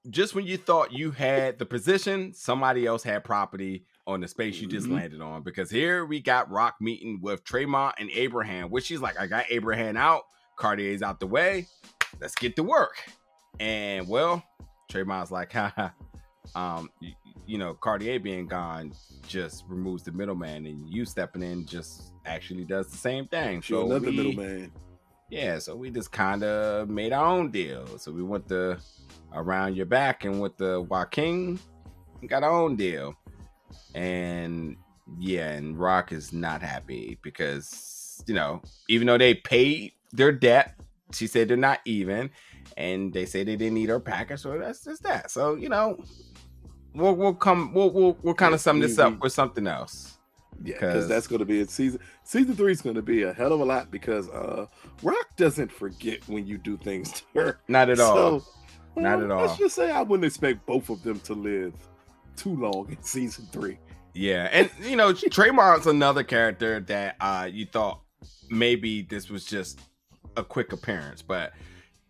just when you thought you had the position, somebody else had property on the space you just landed on, because here we got Rock meeting with Tremont and Abraham, which she's like, I got Abraham out, Cartier's out the way, let's get to work. And well, Tremont's like, haha, Cartier being gone just removes the middleman, and you stepping in just actually does the same thing. So another middleman. Yeah, so we just kind of made our own deal. So we went around your back and with the Joaquin, we got our own deal. And Rock is not happy because, even though they paid their debt, she said they're not even, and they say they didn't need her package, so that's just that. So, we'll kind of sum this up with something else. Yeah, because that's going to be season 3 is going to be a hell of a lot because Rock doesn't forget when you do things to her. Not at all. Not at all. Let's just say I wouldn't expect both of them to live too long in season 3. Yeah, and Tremont's another character that you thought maybe this was just a quick appearance, but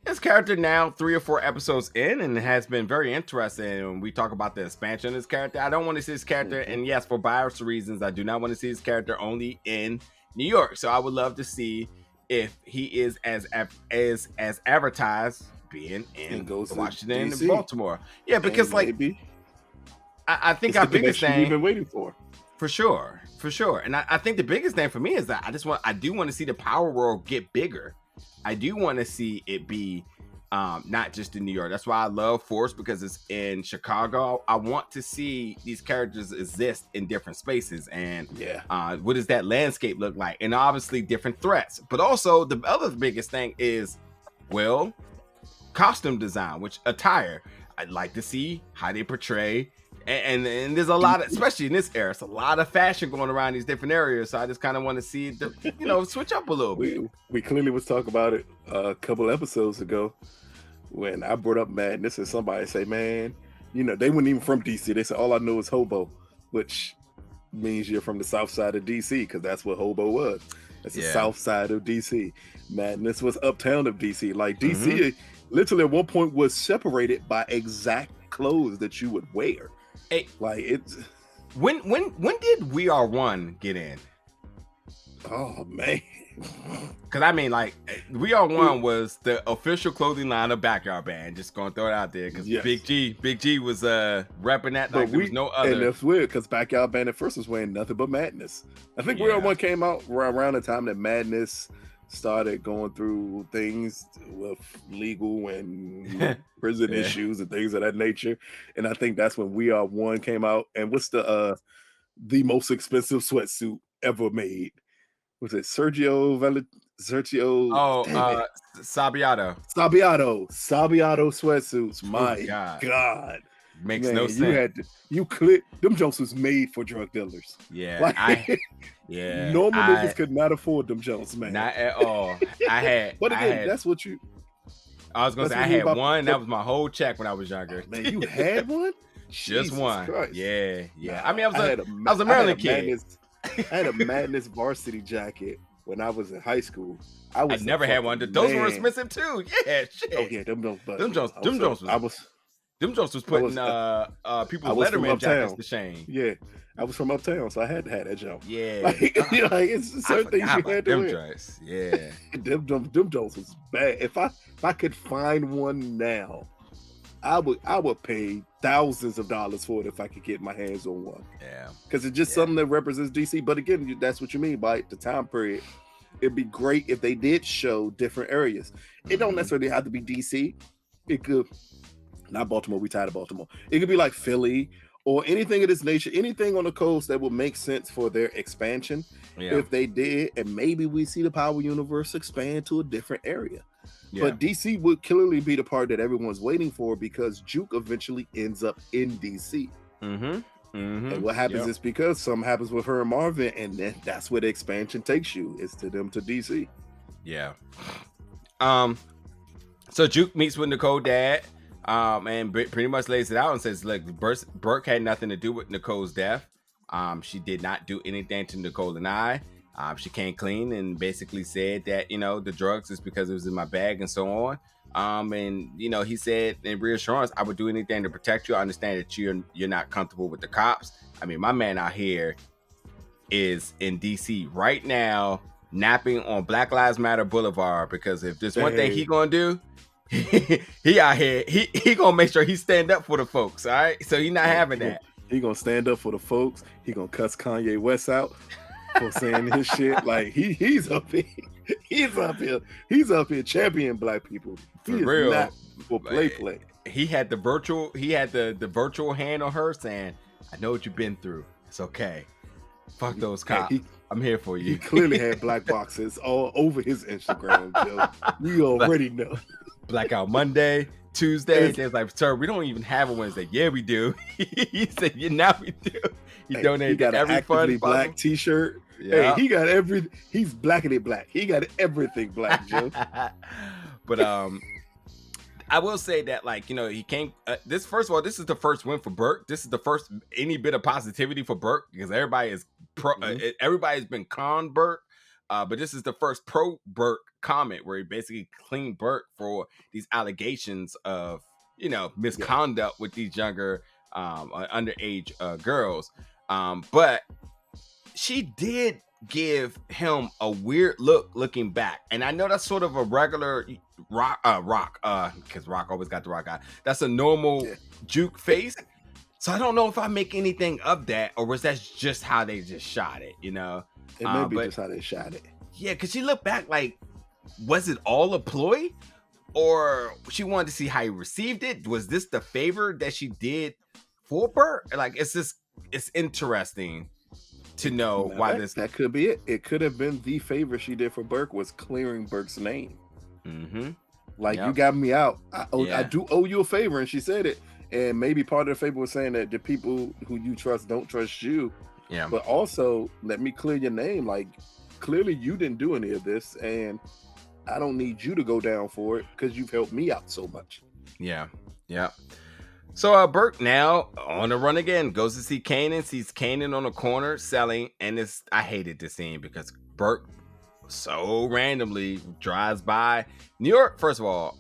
his character now 3 or 4 episodes in, and it has been very interesting. And we talk about the expansion of this character. I don't want to see this character, and yes, for bias reasons, I do not want to see this character only in New York. So I would love to see if he is as advertised being in Washington and Baltimore. Yeah, because I think our biggest thing we've been waiting for sure. And I think the biggest thing for me is that I do want to see the Power World get bigger. I do want to see it be not just in New York. That's why I love Force, because it's in Chicago. I want to see these characters exist in different spaces, and what does that landscape look like? And obviously different threats, but also the other biggest thing is, well, costume design, which attire. I'd like to see how they portray. And there's a lot of, especially in this era, it's a lot of fashion going around these different areas. So I just kind of want to see switch up a little bit. We clearly was talking about it a couple episodes ago when I brought up Madness, and somebody say, man, they weren't even from DC. They said, all I know is hobo, which means you're from the south side of DC, because that's what hobo was. That's the south side of DC. Madness was uptown of DC. Like DC literally at one point was separated by exact clothes that you would wear. Hey, like it's when did We Are One get in? Oh man, because I mean, like, We Are One was the official clothing line of Backyard Band. Just gonna throw it out there, because Big G was repping that. Like, there was no other. And that's weird, because Backyard Band at first was wearing nothing but Madness. I think We Are One came out around the time that Madness started going through things with legal and prison issues and things of that nature, and I think that's when We Are One came out. And what's the most expensive sweatsuit ever made? Was it Sergio? Oh, Sabiato sweatsuits. My God. Makes no sense. Them jokes was made for drug dealers. Yeah, normal niggas could not afford them jokes, man. Not at all. But again, that's what you. I was gonna say I had one. That was my whole check when I was younger. Man, you had one? Just one. Christ. Yeah. I mean, I was a Maryland kid. I had a Madness varsity jacket when I was in high school. I never had one. Those were expensive too. Yeah, shit. Oh yeah, them Jones was putting people's Letterman jackets to shame. Yeah, I was from uptown, so I had to have that jump. Yeah, it's certain things you had to wear. Joints. Yeah, them Jones was bad. If I could find one now, I would pay thousands of dollars for it if I could get my hands on one. Yeah, because it's just something that represents DC. But again, that's what you mean by the time period. It'd be great if they did show different areas. It don't necessarily have to be DC. It could, not Baltimore. We tired of Baltimore. It could be like Philly or anything of this nature. Anything on the coast that would make sense for their expansion. Yeah. If they did, and maybe we see the Power Universe expand to a different area. Yeah. But DC would clearly be the part that everyone's waiting for, because Juke eventually ends up in DC. And what happens is, because something happens with her and Marvin, and then that's where the expansion takes you, is to them to DC. Yeah. So Juke meets with Nicole's dad, and pretty much lays it out and says, look, Burke had nothing to do with Nicole's death. She did not do anything to Nicole and I. She came clean and basically said that, the drugs is because it was in my bag and so on. And he said in reassurance, I would do anything to protect you. I understand that you're not comfortable with the cops. I mean, my man out here is in DC right now, napping on Black Lives Matter Boulevard, because if there's one thing he gonna do, he out here, he gonna make sure he stand up for the folks. All right, so he not having that. He gonna stand up for the folks. He gonna cuss Kanye West out for saying his shit. Like he's up here. He's up here championing black people. For real. Not for play. He had the virtual hand on her saying, I know what you've been through. It's okay. Fuck those cops. I'm here for you. He clearly had black boxes all over his Instagram, Joe. You already know. Blackout Monday, Tuesday. They was like, sir, we don't even have a Wednesday. Yeah, we do. He said, yeah, now we do. He donated got every actively black t-shirt. Yeah. Hey, he got he's blackity black. He got everything black, Joe. But I will say that, like, he came this first of all, this is the first win for Burke. This is the first any bit of positivity for Burke, because everybody is everybody's been con Burke. But this is the first pro Burke comment where he basically cleaned Burke for these allegations of, misconduct with these younger underage girls. But she did give him a weird look looking back. And I know that's sort of a regular rock, because Rock always got the rock eye. That's a normal Juke face. So I don't know if I make anything of that, or was that just how they just shot it, It may be just how they shot it. Yeah, because she looked back like, was it all a ploy? or she wanted to see how he received it. Was this the favor that she did for Burke? Like, it's interesting to know why this. That could be it. It could have been the favor she did for Burke was clearing Burke's name. Like, you got me out. I do owe you a favor, and she said it. And maybe part of the favor was saying that the people who you trust don't trust you. Yeah. But also, let me clear your name. Like, clearly you didn't do any of this, and I don't need you to go down for it because you've helped me out so much. Yeah. So Burke now on the run again, goes to see Kanan, sees Kanan on the corner selling, and I hated this scene because Burke so randomly drives by New York. First of all,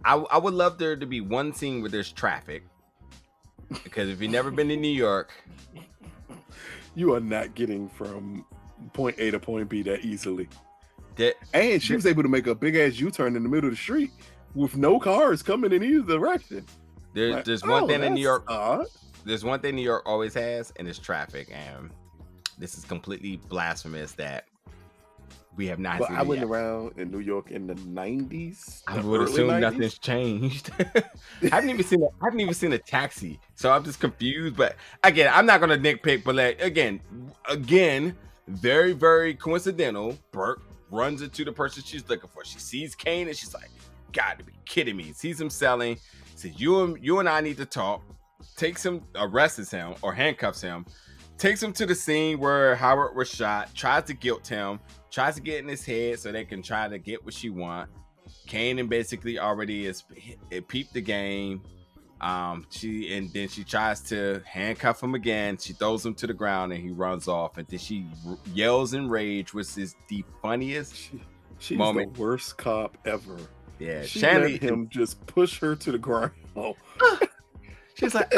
I would love there to be one scene where there's traffic, because if you've never been to New York, you are not getting from point A to point B that easily. And she was able to make a big ass U-turn in the middle of the street with no cars coming in either direction. There's one thing in New York. There's one thing New York always has, and it's traffic. And this is completely blasphemous that we have not. But I went around in New York in the 90s. I would assume 90s? Nothing's changed. I haven't even seen a taxi, so I'm just confused. But again, I'm not gonna nitpick. But like, again, very, very coincidental. Burke runs into the person she's looking for. She sees Kane, and she's like, "Got to be kidding me!" Sees him selling. Says, "You and I need to talk." Takes him, arrests him, or handcuffs him. Takes him to the scene where Howard was shot. Tries to guilt him. Tries to get in his head so they can try to get what she want. Kanan basically already peeped the game. She tries to handcuff him again. She throws him to the ground and he runs off. And then she yells in rage, which is the funniest she's moment. The worst cop ever. Yeah, she let him just push her to the ground. She's like,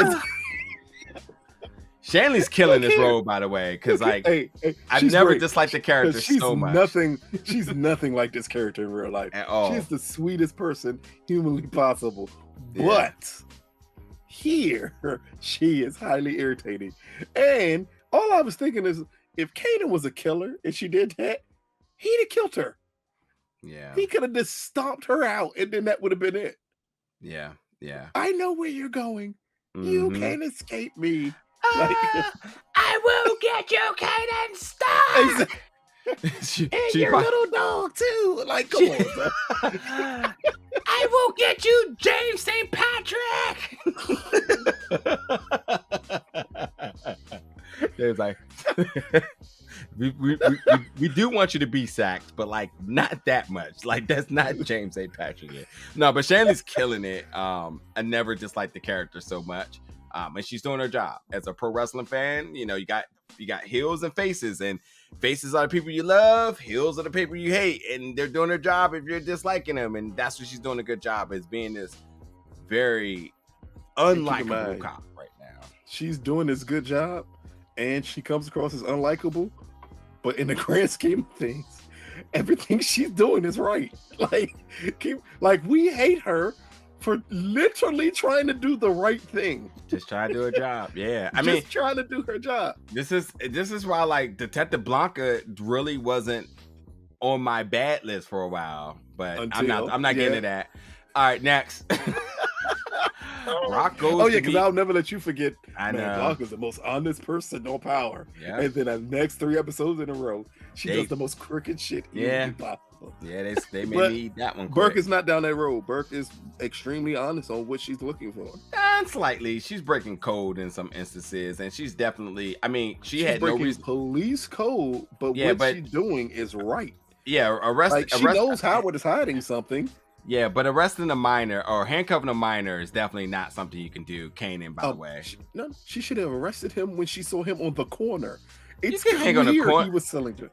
Shanley's killing this role, by the way, because I've never disliked the character so much. She's nothing like this character in real life at all. She's the sweetest person humanly possible, but here she is highly irritating. And all I was thinking is, if Kanan was a killer and she did that, he'd have killed her. Yeah, he could have just stomped her out, and then that would have been it. Yeah. I know where you're going. You can't escape me. I will get you, Kanan. Stop. And your little dog too. Like, come on. I will get you, James St. Patrick. It's like, we do want you to be sacked, but like not that much. Like, that's not James St. Patrick yet. No, but Shanley's killing it. I never disliked the character so much. And she's doing her job as a pro wrestling fan. You know, you got heels and faces are the people you love. Heels are the people you hate, and they're doing their job if you're disliking them. And that's what she's doing a good job, is being this very unlikable cop right now. She's doing this good job, and she comes across as unlikable. But in the grand scheme of things, everything she's doing is right. Like we hate her for literally trying to do the right thing. Just trying to do her job. Yeah. Just trying to do her job. This is why, like, Detective Blanca really wasn't on my bad list for a while. But I'm not getting to that. All right, next. Rock goes. Oh yeah, because I'll never let you forget. I know. Blanca's the most honest person on Power. Yeah. And then the next 3 episodes in a row, she does the most crooked shit. Possible. Yeah, they may need that one. Burke is not down that road. Burke is extremely honest on what she's looking for. And slightly, she's breaking code in some instances, and she's definitely. I mean, she's had no reason. Police code, but what she's doing is right. Yeah, she knows Howard is hiding something. Yeah, but arresting a minor or handcuffing a minor is definitely not something you can do. Kanan, by the way. She should have arrested him when she saw him on the corner. It's clear on the corner. He was selling it.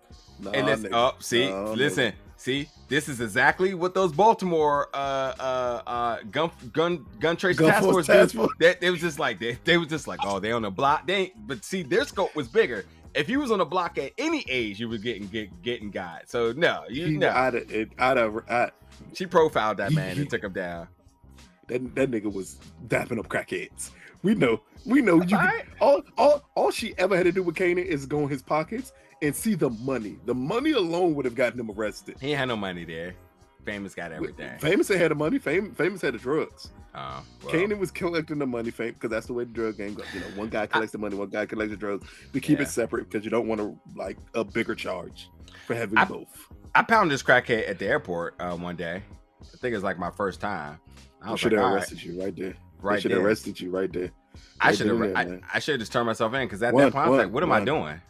Listen. See, this is exactly what those Baltimore gun trace task force did. They was just like they was just like, oh, they on the block. But see, their scope was bigger. If you was on the block at any age, you were getting got. So no, she profiled that man and took him down. That nigga was dapping up crackheads. We know. You can, all she ever had to do with Kanan is go in his pockets and see the money. The money alone would have gotten him arrested. He had no money there. Famous got everything. Famous had the money. Famous had the drugs. Well. Kanan was collecting the money, because that's the way the drug game goes. You know, one guy collects the money, one guy collects the drugs. We keep it separate because you don't want to like a bigger charge for having both. I pounded this crackhead at the airport one day. I think it was like my first time. I should have arrested you right there. Right, should have arrested you right there. I should have just turned myself in because at that point I was like, "What am I doing?"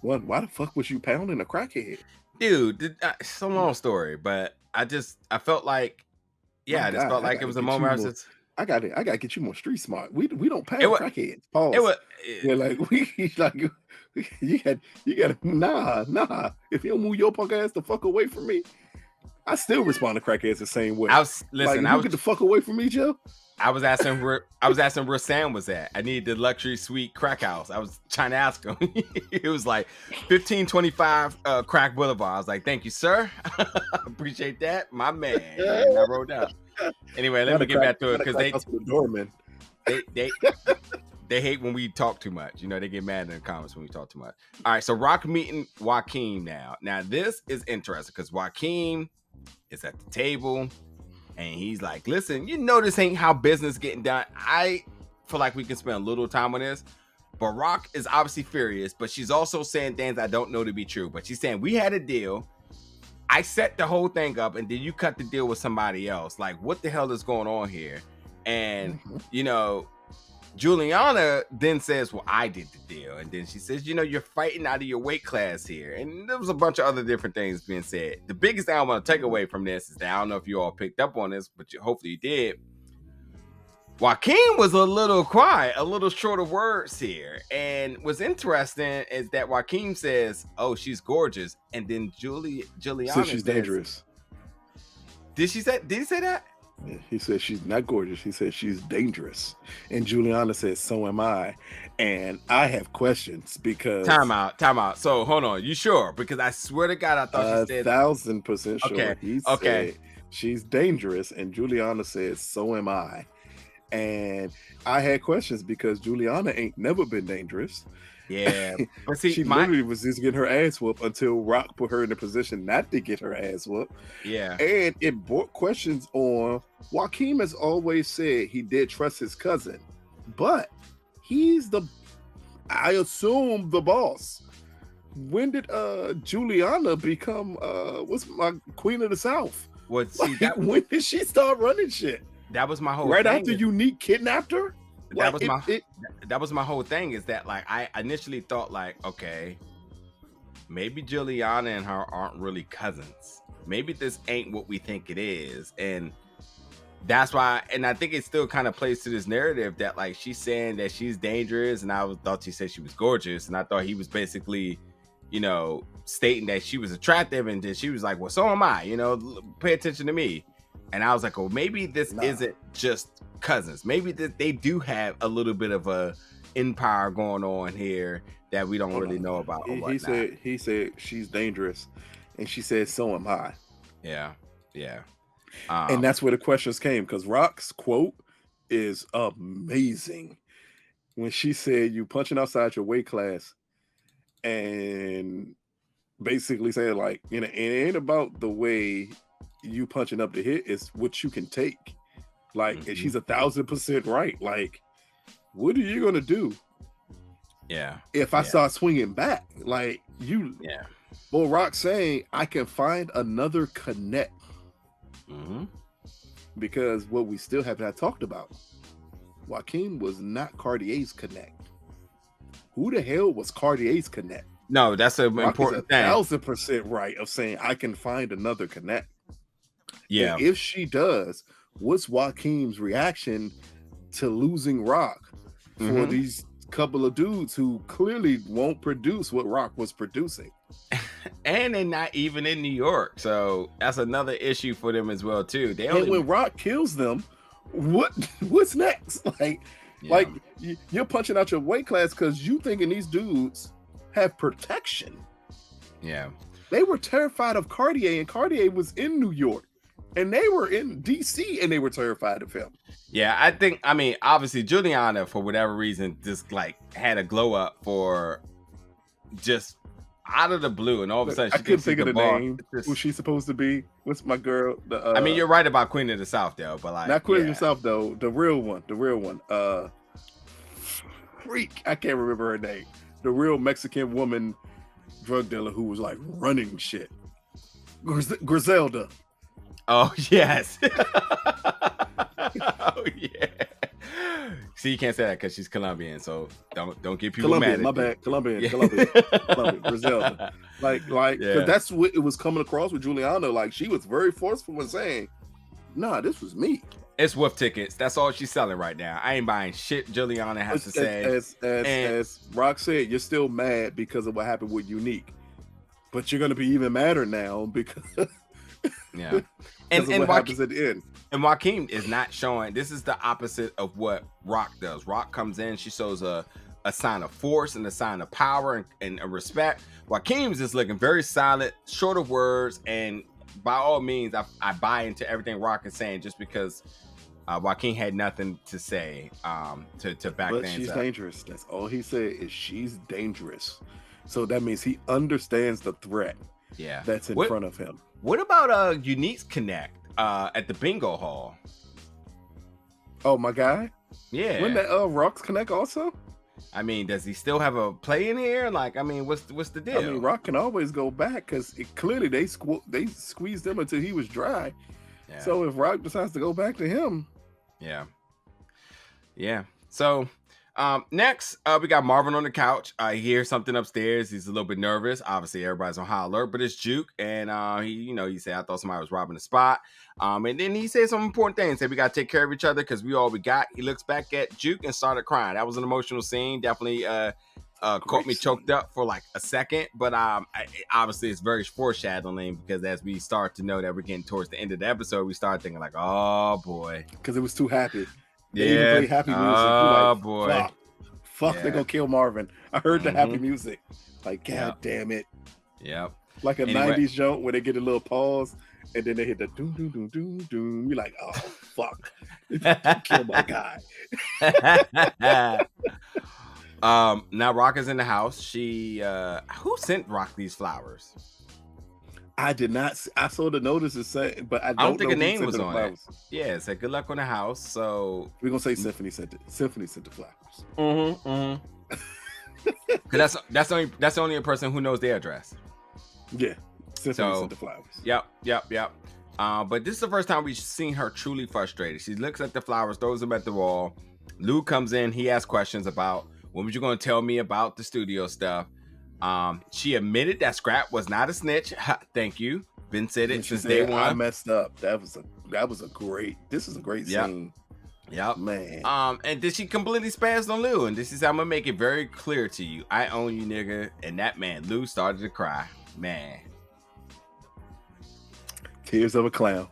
Why the fuck was you pounding a crackhead, dude? It's a long story, but I felt like, I just felt like it was a moment. I gotta get you more street smart. We don't pound crackheads. Pause. You gotta nah. If you don't move your punk ass the fuck away from me, I still respond to crackheads the same way. Get the fuck away from me, Joe. I was asking where Sam was at. I needed the luxury suite crack house. I was trying to ask him. It was like 1525 Crack Boulevard. I was like, "Thank you, sir. Appreciate that, my man." And I wrote down. Anyway, let me get back to it because they hate when we talk too much. You know, they get mad in the comments when we talk too much. All right, so Rock meeting Joaquin now. Now this is interesting because Joaquin is at the table. And he's like, "Listen, you know this ain't how business getting done. I feel like we can spend a little time on this." But Rock is obviously furious, but she's also saying things I don't know to be true. But she's saying, "We had a deal. I set the whole thing up, and then you cut the deal with somebody else. Like, what the hell is going on here?" And, you know, Juliana then says, "Well, I did the deal." And then she says, "You know, you're fighting out of your weight class here." And there was a bunch of other different things being said. The biggest thing I want to take away from this is that I don't know if you all picked up on this, but hopefully you did. Joaquin was a little quiet, a little short of words here. And what's interesting is that Joaquin says, "Oh, she's gorgeous." And then Juliana says she's dangerous. Did he say that? He said she's not gorgeous. He said she's dangerous. And Juliana said, "So am I." And I have questions because... Time out. So, hold on. You sure? Because I swear to God, I thought she said... 1,000% sure. Okay. He said she's dangerous. And Juliana said, "So am I." And I had questions because Juliana ain't never been dangerous. Yeah. But see, she literally was just getting her ass whooped until Rock put her in a position not to get her ass whooped. Yeah. And it brought questions on... Joaquin has always said he did trust his cousin, but he's I assume the boss. When did Juliana become what's my Queen of the South? When did she start running shit? That was my whole right thing. After Unique kidnapped her? That was my whole thing, is that like I initially thought like, okay, maybe Juliana and her aren't really cousins. Maybe this ain't what we think it is. And that's why, and I think it still kind of plays to this narrative that like she's saying that she's dangerous, and I thought she said she was gorgeous, and I thought he was basically, you know, stating that she was attractive, and then she was like, "Well, so am I, you know, pay attention to me." And I was like, "Oh, maybe this isn't just cousins. Maybe they do have a little bit of a empire going on here that we don't really know about." He said she's dangerous, and she said, "So am I." Yeah. And that's where the questions came, because Rock's quote is amazing. When she said, "You punching outside your weight class," and basically saying like, you know, it ain't about the way you punching up the hit, it's what you can take. Like, and she's 1,000% right. Like, what are you gonna do? Yeah. If I start swinging back, like you. Yeah. Well, Rock saying I can find another connect. Because what we still have not talked about, Joaquin was not Cartier's connect. Who the hell was Cartier's connect? No, that's an important thing. 1,000% right of saying I can find another connect. Yeah. And if she does, what's Joaquin's reaction to losing Rock for these couple of dudes who clearly won't produce what Rock was producing? And they're not even in New York, so that's another issue for them as well too. When Rock kills them, what's next? Like you're punching out your weight class because you thinking these dudes have protection. Yeah, they were terrified of Cartier, and Cartier was in New York, and they were in DC, and they were terrified of him. Yeah, I mean, obviously Juliana, for whatever reason, just like had a glow up for just out of the blue, and all of a sudden I couldn't think of the name. Just... Who's she supposed to be? What's my girl? I mean, you're right about Queen of the South, though, but like not Queen of the South though. The real one. Freak. I can't remember her name. The real Mexican woman drug dealer who was like running shit. Griselda. Oh yes. Oh yeah. See, you can't say that because she's Colombian, so don't get people mad. My bad. Colombian. Griselda. Like, because that's what it was coming across with Juliana. Like, she was very forceful in saying, "Nah, this was me." It's Wolf tickets. That's all she's selling right now. I ain't buying shit Juliana has to say. As Rock said, you're still mad because of what happened with Unique, but you're gonna be even madder now because and what happens at the end. And Joaquin is not showing. This is the opposite of what Rock does. Rock comes in, she shows a sign of force and a sign of power and respect. Joaquin's is looking very silent, short of words, and by all means, I buy into everything Rock is saying just because Joaquin had nothing to say to back things up. But she's dangerous. That's all he said is she's dangerous. So that means he understands the threat that's in front of him. What about Unique's Connect at the bingo hall? Oh, my guy? Yeah. When that Rock's Connect also? I mean, does he still have a play in here? Like, I mean, what's the deal? I mean, Rock can always go back because clearly they squeezed him until he was dry. Yeah. So if Rock decides to go back to him. Yeah. So next, we got Marvin on the couch. He hears something upstairs. He's a little bit nervous. Obviously, everybody's on high alert, but it's Juke. And he said, I thought somebody was robbing the spot. And then he said some important things. Said we got to take care of each other because we all we got. He looks back at Juke and started crying. That was an emotional scene. Definitely caught me choked up for like a second. But obviously, it's very foreshadowing because as we start to know that we're getting towards the end of the episode, we start thinking like, oh boy. Because it was too happy. They even play happy music. Oh boy. Fuck, they're gonna kill Marvin. I heard the happy music. Like, God damn it. Yep. Like a 90s joke where they get a little pause and then they hit the doom, doom, doom, doom, doom. You're like, oh, fuck. Kill my guy. Now Rock is in the house. She, who sent Rock these flowers? I did not. I saw the notices say, but I don't think a name was on it. Yeah, it said good luck on the house. So we're gonna say Symphony sent it. Symphony sent the flowers. Cause that's only a person who knows their address. Yeah, Symphony sent the flowers. Yep. But this is the first time we've seen her truly frustrated. She looks at the flowers, throws them at the wall. Lou comes in. He asks questions about when was you going to tell me about the studio stuff. She admitted that Scrap was not a snitch. Thank you. Been said it since day one. I messed up. This is a great scene. Yep. Man. And then she completely spazzed on Lou. And this is how I'm gonna make it very clear to you. I own you, nigga. And that man, Lou, started to cry. Man. Tears of a clown.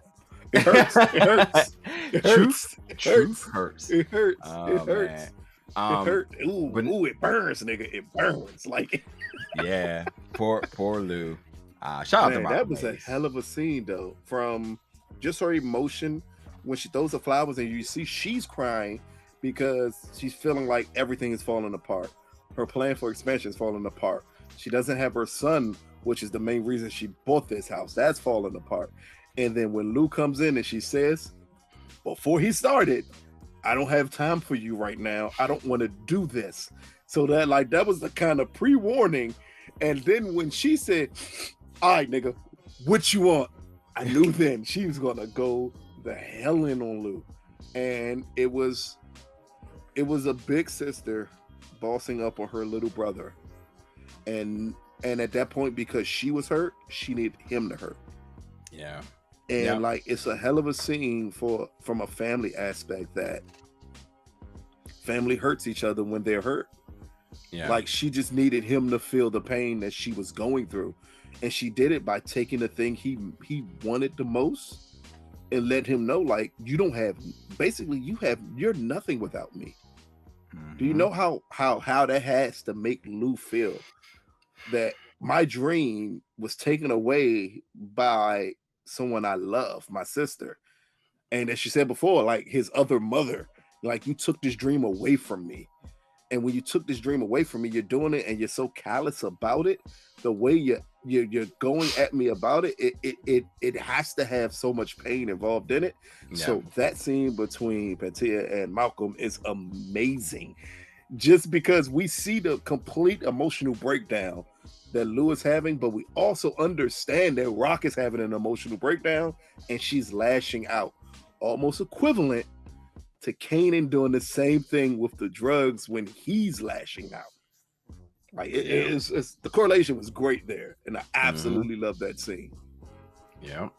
It hurts. It hurts. It hurts. Truth hurts. It hurts. Oh, it hurts. Man. It hurt. Ooh, it burns, nigga. It burns. Like yeah. Poor Lou. Shout out to that was a hell of a scene though. From just her emotion when she throws the flowers and you see she's crying because she's feeling like everything is falling apart. Her plan for expansion is falling apart. She doesn't have her son, which is the main reason she bought this house. That's falling apart. And then when Lou comes in and she says, before he started, I don't have time for you right now. I don't want to do this. So that was the kind of pre-warning. And then when she said, all right, nigga, what you want? I knew then she was going to go the hell in on Lou. And it was a big sister bossing up on her little brother. And at that point, because she was hurt, she needed him to hurt. Yeah. And it's a hell of a scene from a family aspect that family hurts each other when they're hurt. Yeah. Like she just needed him to feel the pain that she was going through. And she did it by taking the thing he wanted the most and let him know, like, you're nothing without me. Mm-hmm. Do you know how that has to make Lou feel? That my dream was taken away by someone I love, my sister. And as she said before, like his other mother, like you took this dream away from me. And when you took this dream away from me, you're doing it and you're so callous about it. The way you're going at me about it, it has to have so much pain involved in it. Yeah. So that scene between Patina and Malcolm is amazing. Just because we see the complete emotional breakdown that Lou is having, but we also understand that Rock is having an emotional breakdown and she's lashing out. Almost equivalent to Kanan doing the same thing with the drugs when he's lashing out. Like it's the correlation was great there, and I absolutely love that scene. Yeah.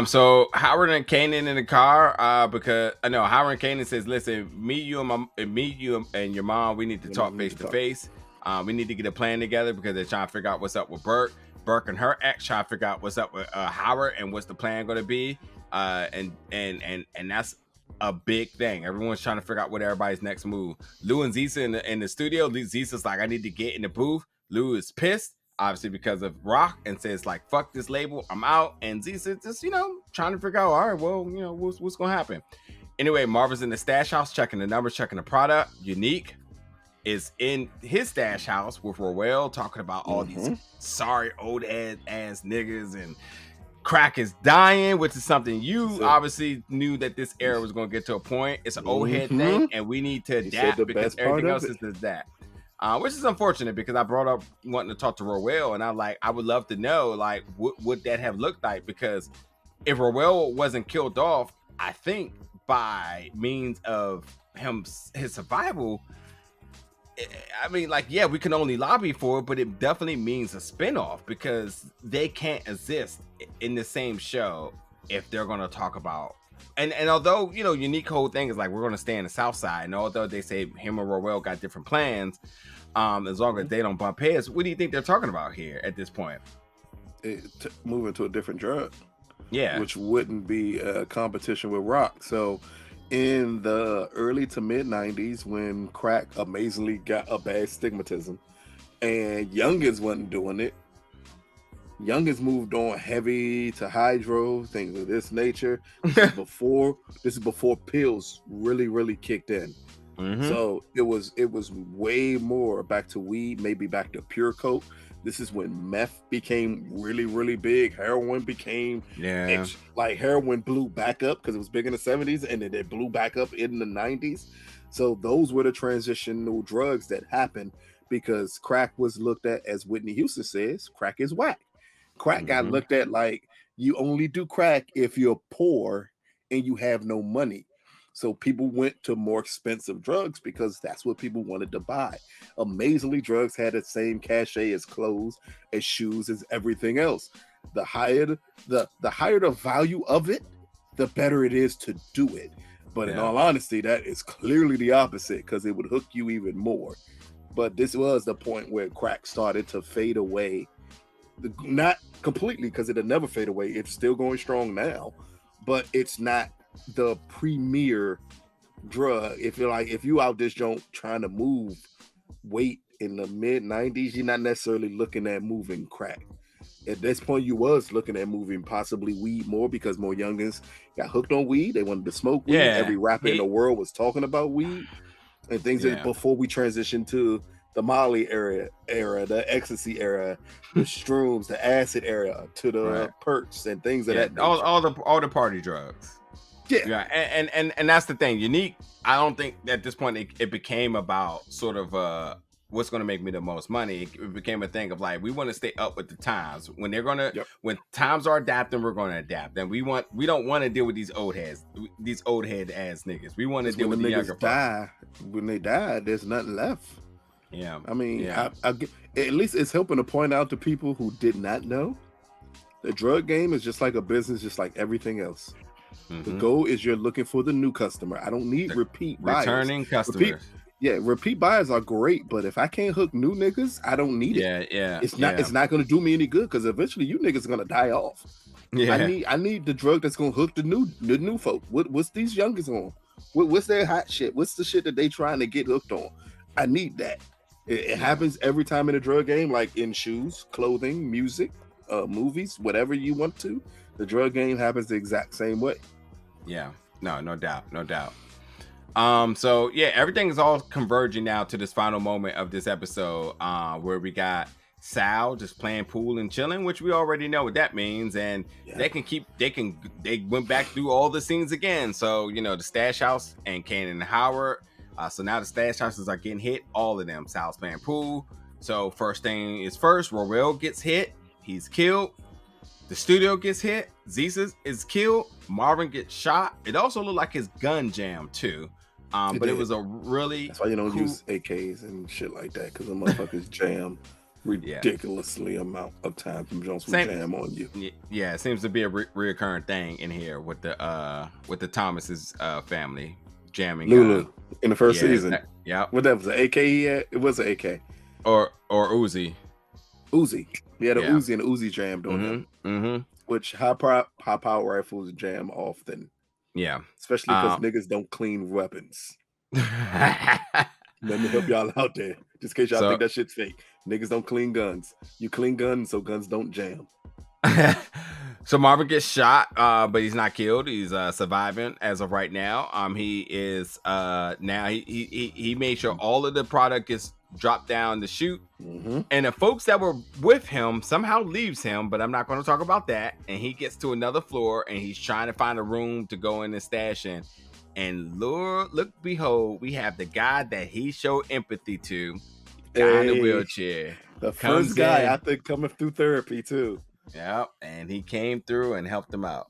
So Howard and Kanan in the car, because I know Howard and Kanan says, "Listen, meet you and your mom. We need to talk face to face. We need to get a plan together because they're trying to figure out what's up with Burke. Burke and her ex trying to figure out what's up with Howard and what's the plan going to be. And that's a big thing. Everyone's trying to figure out what everybody's next move. Lou and Zisa in the studio. Zisa's like, I need to get in the booth. Lou is pissed, obviously because of Rock, and says like, fuck this label, I'm out. And Zisa just, trying to figure out, all right, well, what's gonna happen. Anyway, Marvin's in the stash house checking the numbers, checking the product. Unique is in his stash house with Roel talking about all these sorry old ass niggas, and crack is dying, which is something you obviously knew that this era was going to get to a point. It's an old head thing, and we need to adapt because everything else is that. Which is unfortunate because I brought up wanting to talk to Roel, and I would love to know like what would that have looked like, because if Roel wasn't killed off, I think by means of his survival, I mean, like, yeah, we can only lobby for it, but it definitely means a spinoff because they can't exist in the same show if they're going to talk about. And although, Unique whole thing is like, we're going to stay in the South Side. And although they say him and Roel got different plans, as long as they don't bump heads, what do you think they're talking about here at this point? Moving to a different drug. Yeah. Which wouldn't be a competition with Rock. So in the early to mid 90s, when crack amazingly got a bad stigmatism and Youngins wasn't doing it, Youngins moved on heavy to hydro, things of this nature. This is before pills really kicked in. So it was way more back to weed, maybe back to pure coke. This is when meth became really big. Heroin became like heroin blew back up because it was big in the 70s, and then it blew back up in the 90s. So those were the transitional drugs that happened because crack was looked at, as Whitney Houston says, crack is whack. Crack got looked at like you only do crack if you're poor and you have no money. So people went to more expensive drugs because that's what people wanted to buy. Amazingly, drugs had the same cachet as clothes, as shoes, as everything else. The higher the value of it, the better it is to do it. But in all honesty, that is clearly the opposite because it would hook you even more. But this was the point where crack started to fade away. Not completely, because it'll never fade away. It's still going strong now, but it's not the premier drug. If you out this joint trying to move weight in the mid 90s, you're not necessarily looking at moving crack. At this point, you was looking at moving possibly weed more because more youngins got hooked on weed. They wanted to smoke weed. Every rapper in the world was talking about weed and things that before we transitioned to the Molly era, the ecstasy era, the shrooms, the acid era, to the perks and things of that nature. all the party drugs. Yeah, and that's the thing. Unique, I don't think at this point it became about sort of what's going to make me the most money. It became a thing of like, we want to stay up with the times. When they're gonna when times are adapting, we're going to adapt. And we don't want to deal with these old head ass niggas. We want to deal with the younger die. When they die, there's nothing left. Yeah, I mean, I at least it's helping to point out to people who did not know the drug game is just like a business, just like everything else. The goal is you're looking for the new customer. I don't need repeat buyers. Returning customers. Repeat buyers are great, but if I can't hook new niggas, I don't need it. It's not going to do me any good because eventually you niggas are going to die off. I need the drug that's going to hook the new folk. What's these youngers on? What's their hot shit? What's the shit that they trying to get hooked on? I need that. It happens every time in a drug game, like in shoes, clothing, music, movies, whatever you want to. The drug game happens the exact same way. Yeah, no doubt. So yeah, everything is all converging now to this final moment of this episode, where we got Sal just playing pool and chilling, which we already know what that means, and they went back through all the scenes again. So the stash house and Kanan and Howard. So now the stash houses are getting hit, all of them. Sal's playing pool. So first thing is first, Roel gets hit, he's killed. The studio gets hit, Zeus is killed, Marvin gets shot. It also looked like his gun jammed too. But it was a really that's why you don't use AKs and shit like that, because the motherfuckers jam ridiculously amount of time from Jones will jam on you. Yeah, it seems to be a reoccurring thing in here with the Thomas's family jamming. Lulu in the first season. What that was, an AK he had? It was an AK. Or Uzi. He had an Uzi, and the Uzi jammed on him. Mm-hmm. Which high power rifles jam often. Yeah. Especially because niggas don't clean weapons. Let me help y'all out there. Just in case y'all think that shit's fake. Niggas don't clean guns. You clean guns so guns don't jam. So Marvin gets shot, but he's not killed. He's surviving as of right now. He is now he made sure all of the product gets dropped down the chute. Mm-hmm. And the folks that were with him somehow leaves him, but I'm not going to talk about that. And he gets to another floor and he's trying to find a room to go in and stash in. And look, behold, we have the guy that he showed empathy to, guy in the wheelchair. The first guy, I think, coming through therapy too. Yeah, and he came through and helped him out.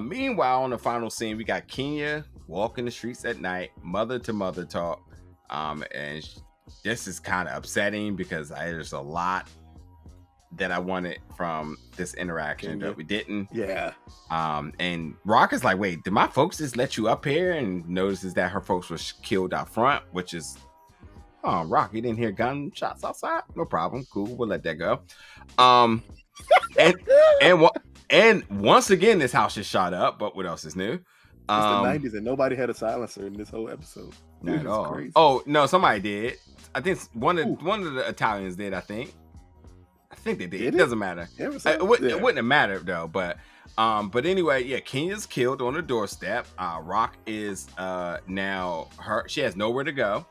Meanwhile, on the final scene, we got Kenya walking the streets at night, mother to mother talk. And this is kind of upsetting because there's a lot that I wanted from this interaction that we didn't. Yeah. And Rock is like, wait, did my folks just let you up here? And notices that her folks was killed out front, which is, Rock, you didn't hear gunshots outside? No problem. Cool. We'll let that go. And once again, this house is shot up, but what else is new? It's the 90s and nobody had a silencer in this whole episode. Not at all. Crazy. Oh, no, somebody did. I think one of the Italians did, I think they did. It doesn't matter. It wouldn't have mattered though, but anyway, yeah, Kenya's killed on the doorstep. Rock is now she has nowhere to go.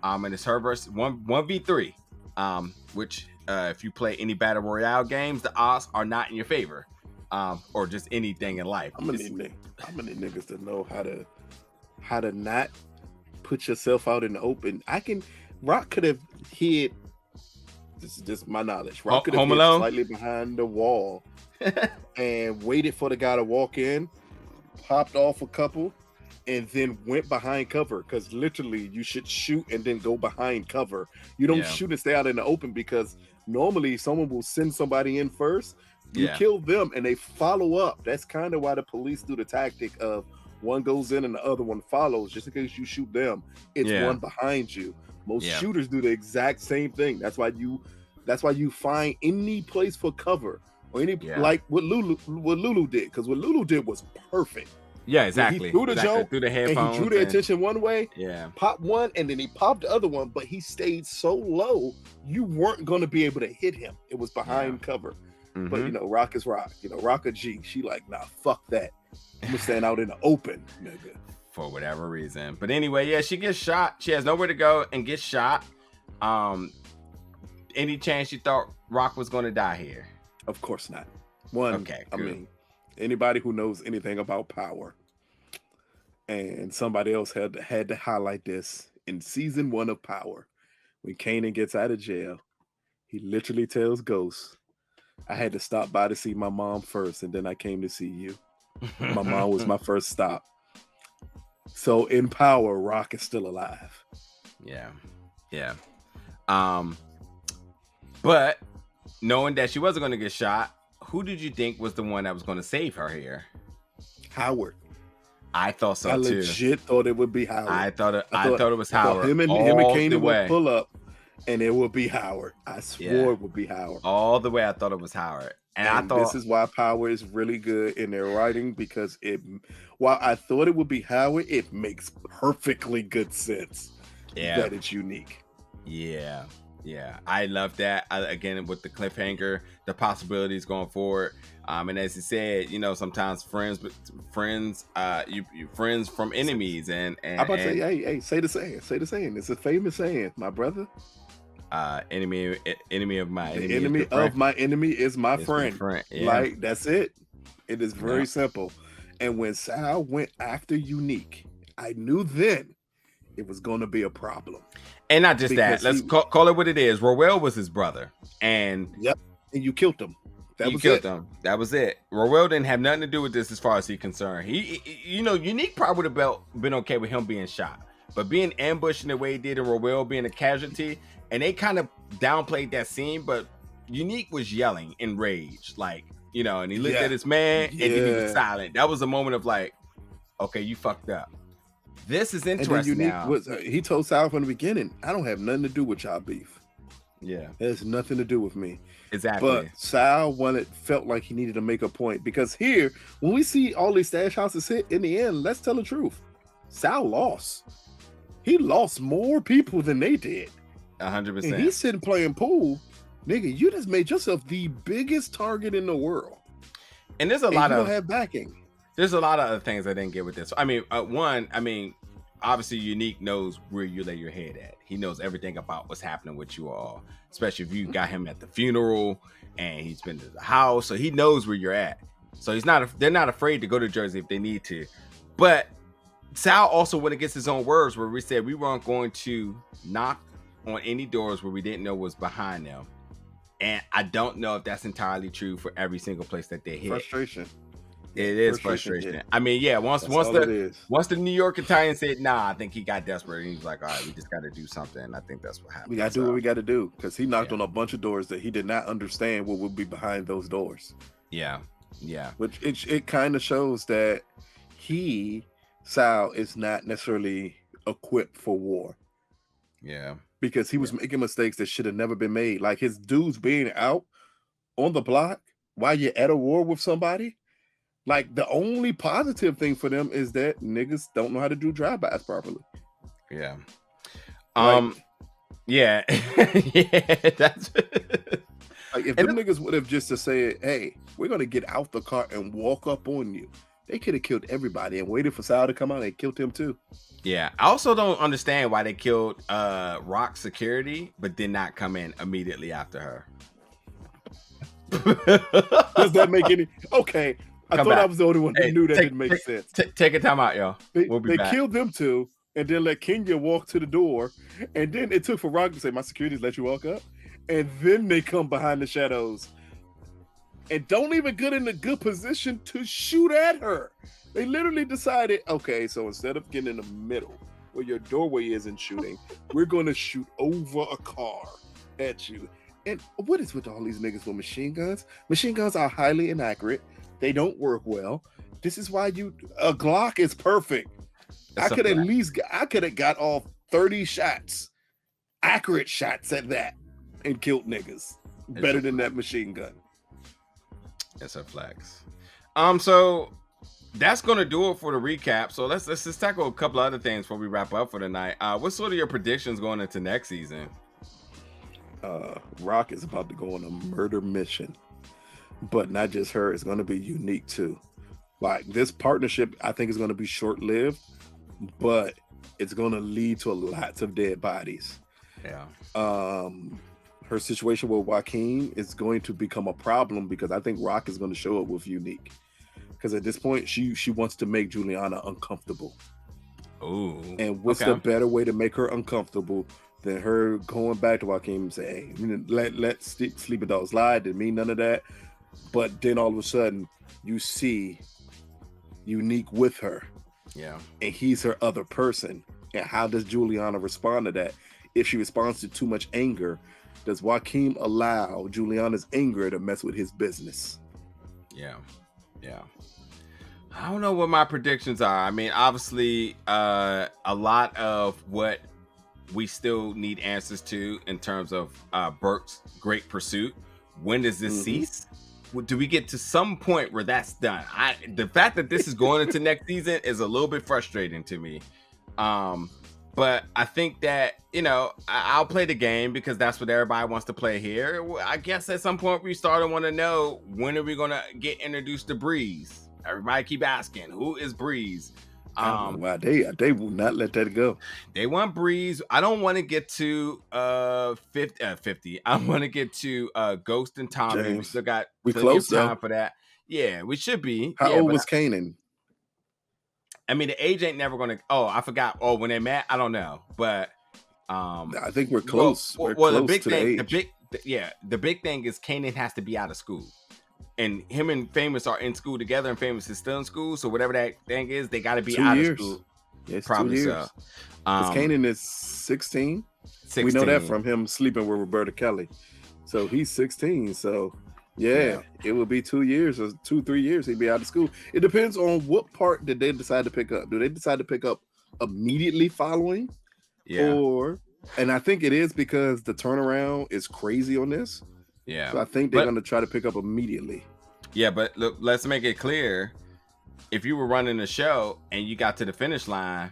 And it's her versus 1v3. Which if you play any battle royale games, the odds are not in your favor. Or just anything in life. I'm gonna need niggas to know how to not put yourself out in the open. Rock could have hid. This is just my knowledge. Rock could have hid slightly behind the wall and waited for the guy to walk in, popped off a couple, and then went behind cover. Because literally, you should shoot and then go behind cover. You don't shoot and stay out in the open, because normally someone will send somebody in first. You kill them and they follow up. That's kind of why the police do the tactic of one goes in and the other one follows. Just in case you shoot them, it's one behind you. Most shooters do the exact same thing. That's why you find any place for cover, or any like what Lulu did. Because what Lulu did was perfect. Yeah, exactly. He threw the jump, through the headphones, and he drew their attention one way. Yeah, popped one, and then he popped the other one. But he stayed so low, you weren't going to be able to hit him. It was behind cover. Mm-hmm. But Rock is Rock. Rock a G. She like, nah, fuck that. I'm gonna stand out in the open, nigga. For whatever reason. But anyway, yeah, she gets shot. She has nowhere to go and gets shot. Any chance you thought Rock was going to die here? Of course not. I mean, anybody who knows anything about power, and somebody else had to highlight this in season 1 of Power, when Kanan gets out of jail, he literally tells Ghost, I had to stop by to see my mom first, and then I came to see you. My mom was my first stop. So in Power, Rock is still alive. Yeah. But knowing that she wasn't going to get shot, who did you think was the one that was going to save her here? Howard. I thought so too. I legit thought it would be Howard. I thought it was Howard. Him and Kanan would pull up, and it would be Howard. I swore it would be Howard. All the way, I thought it was Howard. And I thought this is why Power is really good in their writing, because while I thought it would be Howard, it makes perfectly good sense that it's unique. Yeah. Yeah, I love that. Again, with the cliffhanger, the possibilities going forward. And as you said, sometimes friends, you friends from enemies, and I'm about to say, hey, say the saying. It's a famous saying, my brother. Enemy of my the enemy of my enemy is my friend. Yeah. Like, that's it. It is very simple. And when Sal went after Unique, I knew then it was going to be a problem. And not just that. Let's call it what it is. Roel was his brother, and and you killed him. That was it. Roel didn't have nothing to do with this as far as he's concerned. He Unique probably would have been okay with him being shot, but being ambushed in the way he did, and Roel being a casualty, and they kind of downplayed that scene, but Unique was yelling in rage, like, and he looked at his man, and then he was silent. That was a moment of like, okay, you fucked up. This is interesting. Now he told Sal from the beginning, I don't have nothing to do with y'all beef. Yeah, it has nothing to do with me. Exactly. But Sal felt like he needed to make a point, because here, when we see all these stash houses hit, in the end, let's tell the truth, Sal lost. He lost more people than they did. 100%. And he's sitting playing pool. Nigga, you just made yourself the biggest target in the world. And there's a lot of... you don't have backing. There's a lot of other things I didn't get with this. I mean, obviously Unique knows where you lay your head at. He knows everything about what's happening with you all, especially if you got him at the funeral and he's been to the house, so he knows where you're at. So they're not afraid to go to Jersey if they need to. But Sal also went against his own words, where we said we weren't going to knock on any doors where we didn't know was behind them. And I don't know if that's entirely true for every single place that they hit. Frustration. It is frustration. Yeah. I mean, yeah, once the New York Italian said, nah, I think he got desperate, and he was like, all right, we just got to do something. I think that's what happened. We got to do what we got to do, because he knocked on a bunch of doors that he did not understand what would be behind those doors. Yeah. Which it kind of shows that Sal is not necessarily equipped for war. Yeah. Because he was making mistakes that should have never been made. Like his dudes being out on the block while you're at a war with somebody. Like, the only positive thing for them is that niggas don't know how to do drive-bys properly. Yeah. Yeah. That's like, if them niggas would have just said, hey, we're gonna get out the car and walk up on you, they could have killed everybody and waited for Sal to come out and killed him too. Yeah. I also don't understand why they killed Rock's security, but did not come in immediately after her. Does that make any okay? I thought I was the only one who knew that didn't make sense. Take a time out, y'all. We'll be back. They killed them two, and then let Kenya walk to the door, and then it took for Rock to say, my security's let you walk up, and then they come behind the shadows and don't even get in a good position to shoot at her. They literally decided, okay, so instead of getting in the middle where your doorway is and shooting, we're going to shoot over a car at you. And what is with all these niggas with machine guns? Machine guns are highly inaccurate. They don't work well. This is why a Glock is perfect. I could have got off 30 shots, accurate shots at that, and killed niggas better than that machine gun. It's a flex. So that's gonna do it for the recap. So let's just tackle a couple other things before we wrap up for the night. What's sort of your predictions going into next season? Rock is about to go on a murder mission. But not just her, it's going to be Unique too. Like, this partnership, I think, is going to be short-lived, but it's going to lead to lots of dead bodies. Yeah. Her situation with Joaquin is going to become a problem, because I think Rock is going to show up with Unique. Because at this point, she wants to make Juliana uncomfortable. Ooh. And what's the better way to make her uncomfortable than her going back to Joaquin and say, hey, let sleeping dogs lie, didn't mean none of that. But then all of a sudden, you see Unique with her. Yeah. And he's her other person. And how does Juliana respond to that? If she responds to too much anger, does Joaquin allow Juliana's anger to mess with his business? Yeah. I don't know what my predictions are. I mean, obviously, a lot of what we still need answers to in terms of Burke's Great Pursuit. When does this cease? Do we get to some point where that's done? The fact that this is going into next season is a little bit frustrating to me. But I think that, I'll play the game because that's what everybody wants to play here. I guess at some point we start to want to know, when are we going to get introduced to Breeze? Everybody keep asking, who is Breeze? I don't know why they will not let that go. They want Breeze. I don't want to get to 50. I want to get to Ghost and Tommy. James, we still got plenty of time for that. Yeah, we should be. How old was Kanan? I mean, the age ain't never gonna. Oh, I forgot. Oh, when they met, I don't know, but I think we're close. We're close the big to thing, the age. The big thing is Kanan has to be out of school, and him and Famous are in school together, and Famous is still in school. So whatever that thing is, they got to be 2 out years. of school. Yes, probably 2 years. so. Because Kanan is 16. We know that from him sleeping with Roberta Kelly. So he's 16. So yeah, it will be 2 years or 2-3 years he'd be out of school. It depends on what part did they decide to pick up. Do they decide to pick up immediately following? Yeah. And I think it is because the turnaround is crazy on this. Yeah. So I think they're going to try to pick up immediately. Yeah, but look, let's make it clear. If you were running a show and you got to the finish line,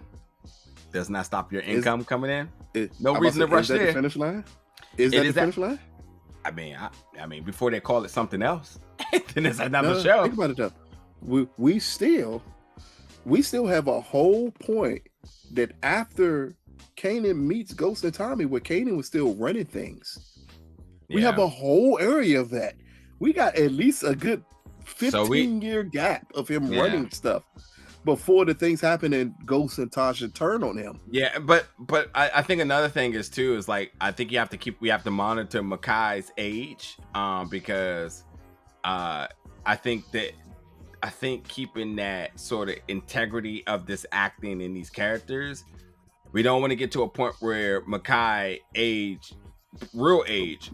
does not stop your income coming in. No reason to rush there. The finish line? Is that the finish line? I mean, before they call it something else, then it's another show. Think about it though. We still have a whole point that after Kanan meets Ghost and Tommy, where Kanan was still running things. We have a whole area of that. We got at least a good 15-year gap of him running stuff before the things happen and Ghost and Tasha turn on him. Yeah, but I think another thing is like, I think we have to monitor MeKai's age, because I think keeping that sort of integrity of this acting in these characters, we don't want to get to a point where MeKai real age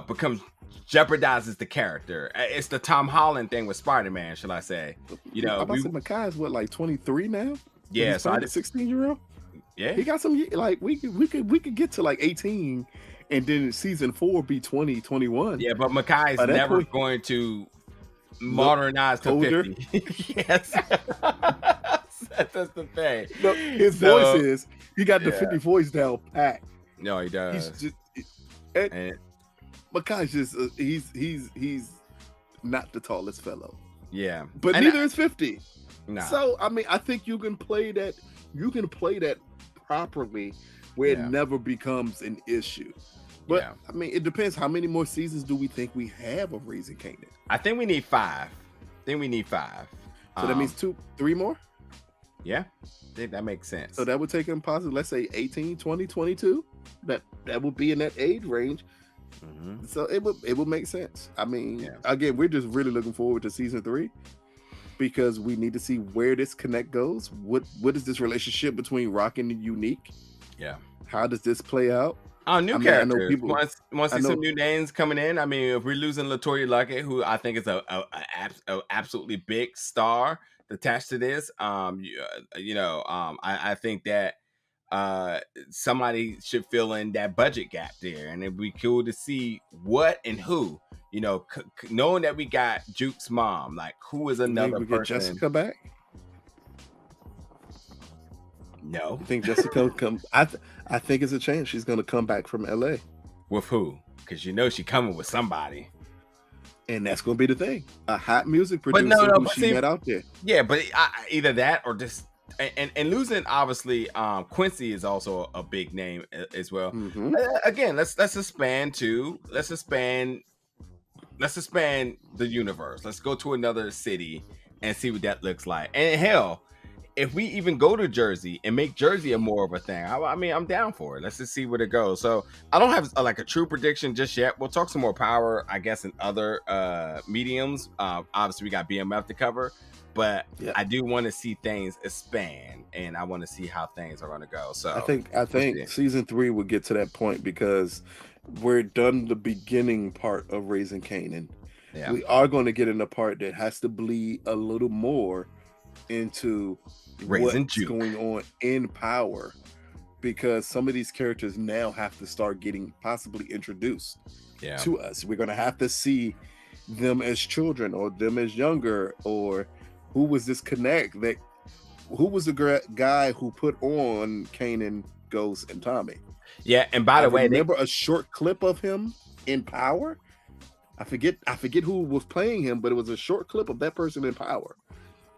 becomes jeopardizes the character. It's the Tom Holland thing with Spider-Man, shall I say? MeKai is what, like 23 now? Yeah, so 16-year-old. Yeah, he got some, like we could get to like 18, and then season 4 be 20, 21. Yeah, but MeKai is never going to modernize to 50. Yes, that's the thing. No, his voice is, he got the 50 voice down pat. No, he does. He's just. MeKai's just he's not the tallest fellow. Yeah, but neither is 50. Nah. So I mean, I think you can play that. You can play that properly, where it never becomes an issue. But I mean, it depends. How many more seasons do we think we have of Raising Kanan? I think we need 5. So that means 3 more. Yeah, I think that makes sense. So that would take him possibly, let's say 18, 20, 22. That would be in that age range. Mm-hmm. So it would make sense. I mean, again, we're just really looking forward to season 3 because we need to see where this connect goes. What is this relationship between Rock and Unique? Yeah. How does this play out? New characters. I know people want to see some new names coming in. I mean, if we're losing LaToya Luckett, who I think is a absolutely big star attached to this, I think that somebody should fill in that budget gap there, and it'd be cool to see what and who. Knowing that we got Juke's mom, like who is another person? Get Jessica back? No. You think Jessica come? I think it's a chance she's going to come back from LA. With who? Because she coming with somebody. And that's going to be the thing. A hot music producer who she met out there. Yeah, but either that or just and losing, obviously, Quincy is also a big name as well. Mm-hmm. Again, let's expand the universe. Let's go to another city and see what that looks like. And hell, if we even go to Jersey and make Jersey a more of a thing, I mean, I'm down for it. Let's just see where it goes. So I don't have a true prediction just yet. We'll talk some more Power, I guess, in other mediums. Obviously, we got BMF to cover, but I do want to see things expand, and I want to see how things are going to go. So I think season 3 will get to that point because we're done the beginning part of Raising Kanan. Yeah. We are going to get in the part that has to bleed a little more into what's going on in Power, because some of these characters now have to start getting possibly introduced to us. We're going to have to see them as children or them as younger, or who was this connect that who was the guy who put on Kanan Ghost, and Tommy. Yeah, and by the way, remember a short clip of him in Power. I forget who was playing him, but it was a short clip of that person in Power.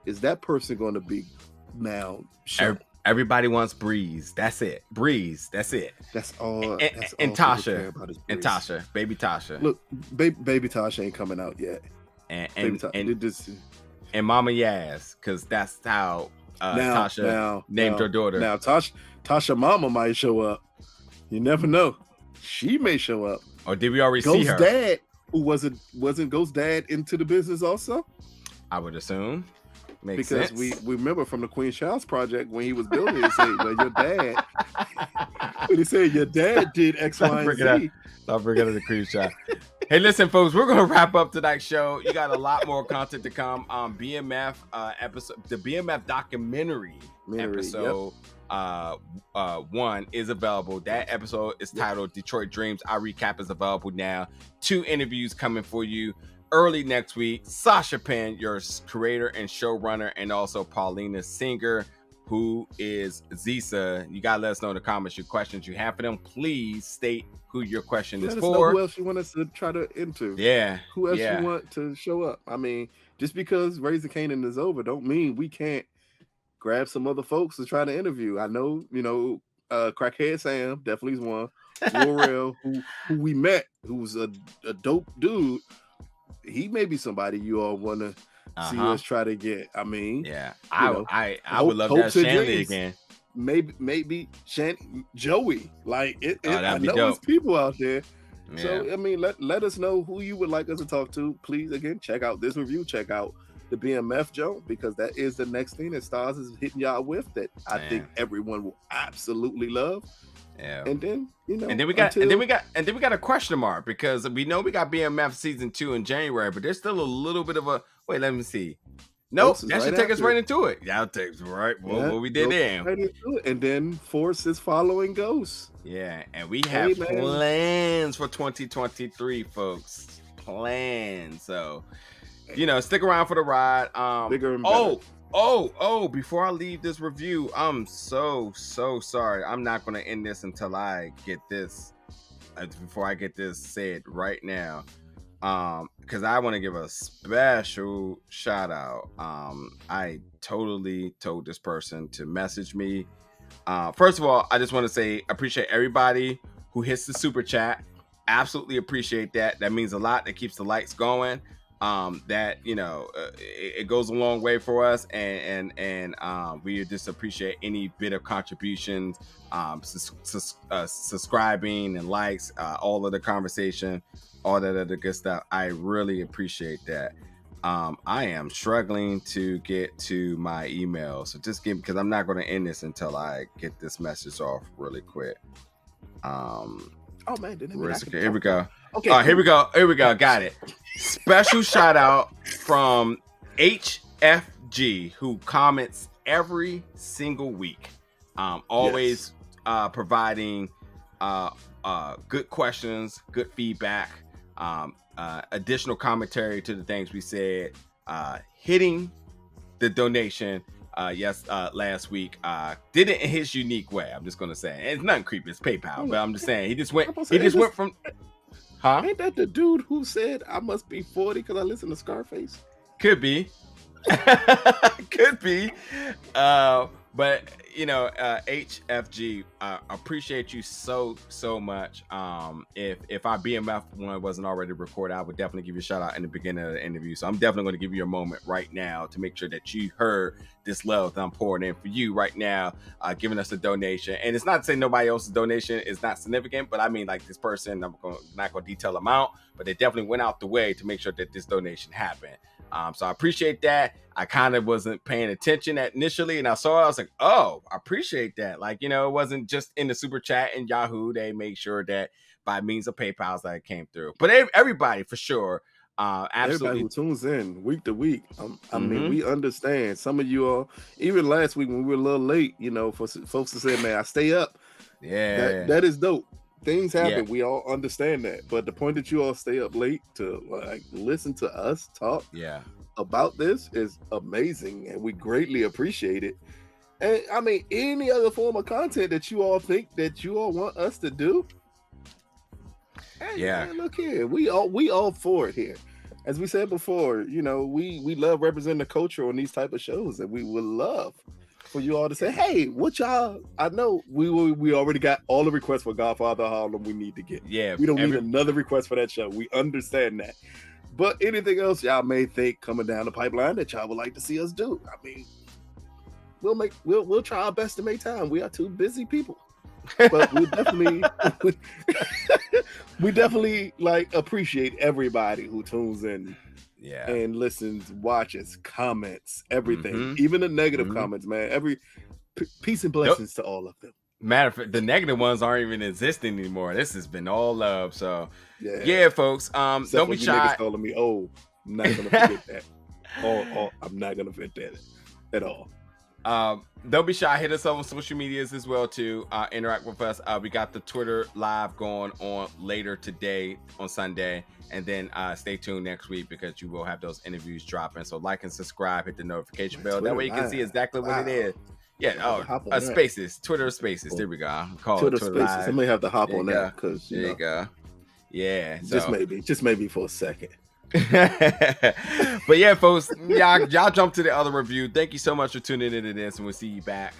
Is that person going to be now shown? Everybody wants Breeze. That's it. Breeze. That's it. That's all. And Tasha. And Tasha. Baby Tasha. Look, baby Tasha ain't coming out yet. And Mama Yaz, because that's how Tasha named her daughter. Now Tasha Mama might show up. You never know. She may show up. Or did we already see her? Ghost Dad, who wasn't Ghost Dad into the business also? I would assume. Makes because sense. we remember from the Queen Child's project when he was building it, saying, "Well, your dad." When he said your dad did X, Y, and Z. Stop forgetting the Queen Child. Hey, listen, folks, we're gonna wrap up tonight's show. You got a lot more content to come. BMF episode, the BMF documentary episode. Yep. 1 is available. That episode is titled Detroit Dreams. Our recap is available now. 2 interviews coming for you early next week. Sasha Penn, your creator and showrunner, and also Paulina Singer, who is Zisa. You gotta let us know in the comments your questions you have for them. Please state who your question is for. Know who else you want us to try to enter? Yeah. Who else you want to show up? I mean, just because Raising Kanan is over, don't mean we can't grab some other folks to try to interview. I know, Crackhead Sam definitely is one. Warrell, who we met, who's a dope dude. He may be somebody you all want to see us try to get. I mean, I would love that Shanley again. Maybe Joey. Like I know dope. there's people out there. Yeah. So I mean, let us know who you would like us to talk to. Please, again, check out this review. Check out the BMF Joe, because that is the next thing that Stars is hitting y'all with that I think everyone will absolutely love. Yeah. And then we got a question mark, because we know we got BMF season 2 in January, but there's still a little bit of a wait. Let me see. Nope, that should take us right into it. Yeah, I'll take us right. What we did then. Right into it. And then Force is following Ghost. Yeah, and we have plans for 2023, folks. Plans. So, stick around for the ride. Bigger and better. Before I leave this review, I'm so sorry. I'm not going to end this until I get this, before I get this said right now. Because I want to give a special shout out. I totally told this person to message me. First of all, I just want to say appreciate everybody who hits the super chat. Absolutely appreciate that. That means a lot. That keeps the lights going. It goes a long way for us, and we just appreciate any bit of contributions, subscribing and likes, all of the conversation, all that other good stuff. I really appreciate that. I am struggling to get to my email, so because I'm not going to end this until I get this message off really quick. Oh man, here we go. Okay, cool. Here we go. Got it. Special shout out from HFG, who comments every single week. Always providing good questions, good feedback, additional commentary to the things we said, hitting the donation. Last week, did it in his unique way. I'm just gonna say it's nothing creepy. It's PayPal, but I'm just saying he just went from. Huh? Ain't that the dude who said I must be 40 because I listen to Scarface? Could be. Could be. But HFG, appreciate you so much. If our BMF one wasn't already recorded, I would definitely give you a shout out in the beginning of the interview. So I'm definitely going to give you a moment right now to make sure that you heard this love that I'm pouring in for you right now, giving us a donation. And it's not to say nobody else's donation is not significant, but I mean, like, this person, I'm not going to detail amount, but they definitely went out the way to make sure that this donation happened. So I appreciate that. I kind of wasn't paying attention initially, and I saw it. I was like, oh, I appreciate that. Like, it wasn't just in the super chat and Yahoo. They made sure that by means of PayPal that it came through. But everybody, for sure, absolutely. Everybody who tunes in week to week. I mean, we understand. Some of you all, even last week when we were a little late, for folks to say, man, I stay up. Yeah. That is dope. Things happen. Yeah. We all understand that. But the point that you all stay up late to listen to us talk about this is amazing, and we greatly appreciate it. And I mean, any other form of content that you all think that you all want us to do. Hey, yeah, man, look here, we all for it here. As we said before, you know, we love representing the culture on these type of shows, and we would love for you all to say, hey, what y'all? I know we already got all the requests for Godfather Harlem we need to get. Yeah, we don't need another request for that show. We understand that, but anything else y'all may think coming down the pipeline that y'all would like to see us do, I mean, we'll try our best to make time. We are two busy people. But we definitely like appreciate everybody who tunes in, and listens, watches, comments, everything, even the negative comments, man. Every peace and blessings to all of them. Matter of fact, the negative ones aren't even existing anymore. This has been all love. So yeah, folks. Except don't be shy. Niggas calling me old. I'm not gonna forget that. I'm not gonna forget that at all. Don't be shy. Hit us up on social medias as well too. Interact with us. We got the Twitter live going on later today on Sunday, and then stay tuned next week because you will have those interviews dropping. So like and subscribe, hit the notification bell. That way you can see exactly what it is. Yeah. Spaces, Twitter Spaces. There we go. Call Twitter Spaces. Live. I may have to hop on that because there you go. Yeah. Just maybe for a second. But yeah, folks, y'all jump to the other review. Thank you so much for tuning into this, and we'll see you back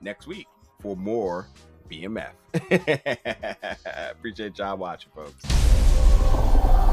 next week for more BMF. Appreciate y'all watching, folks.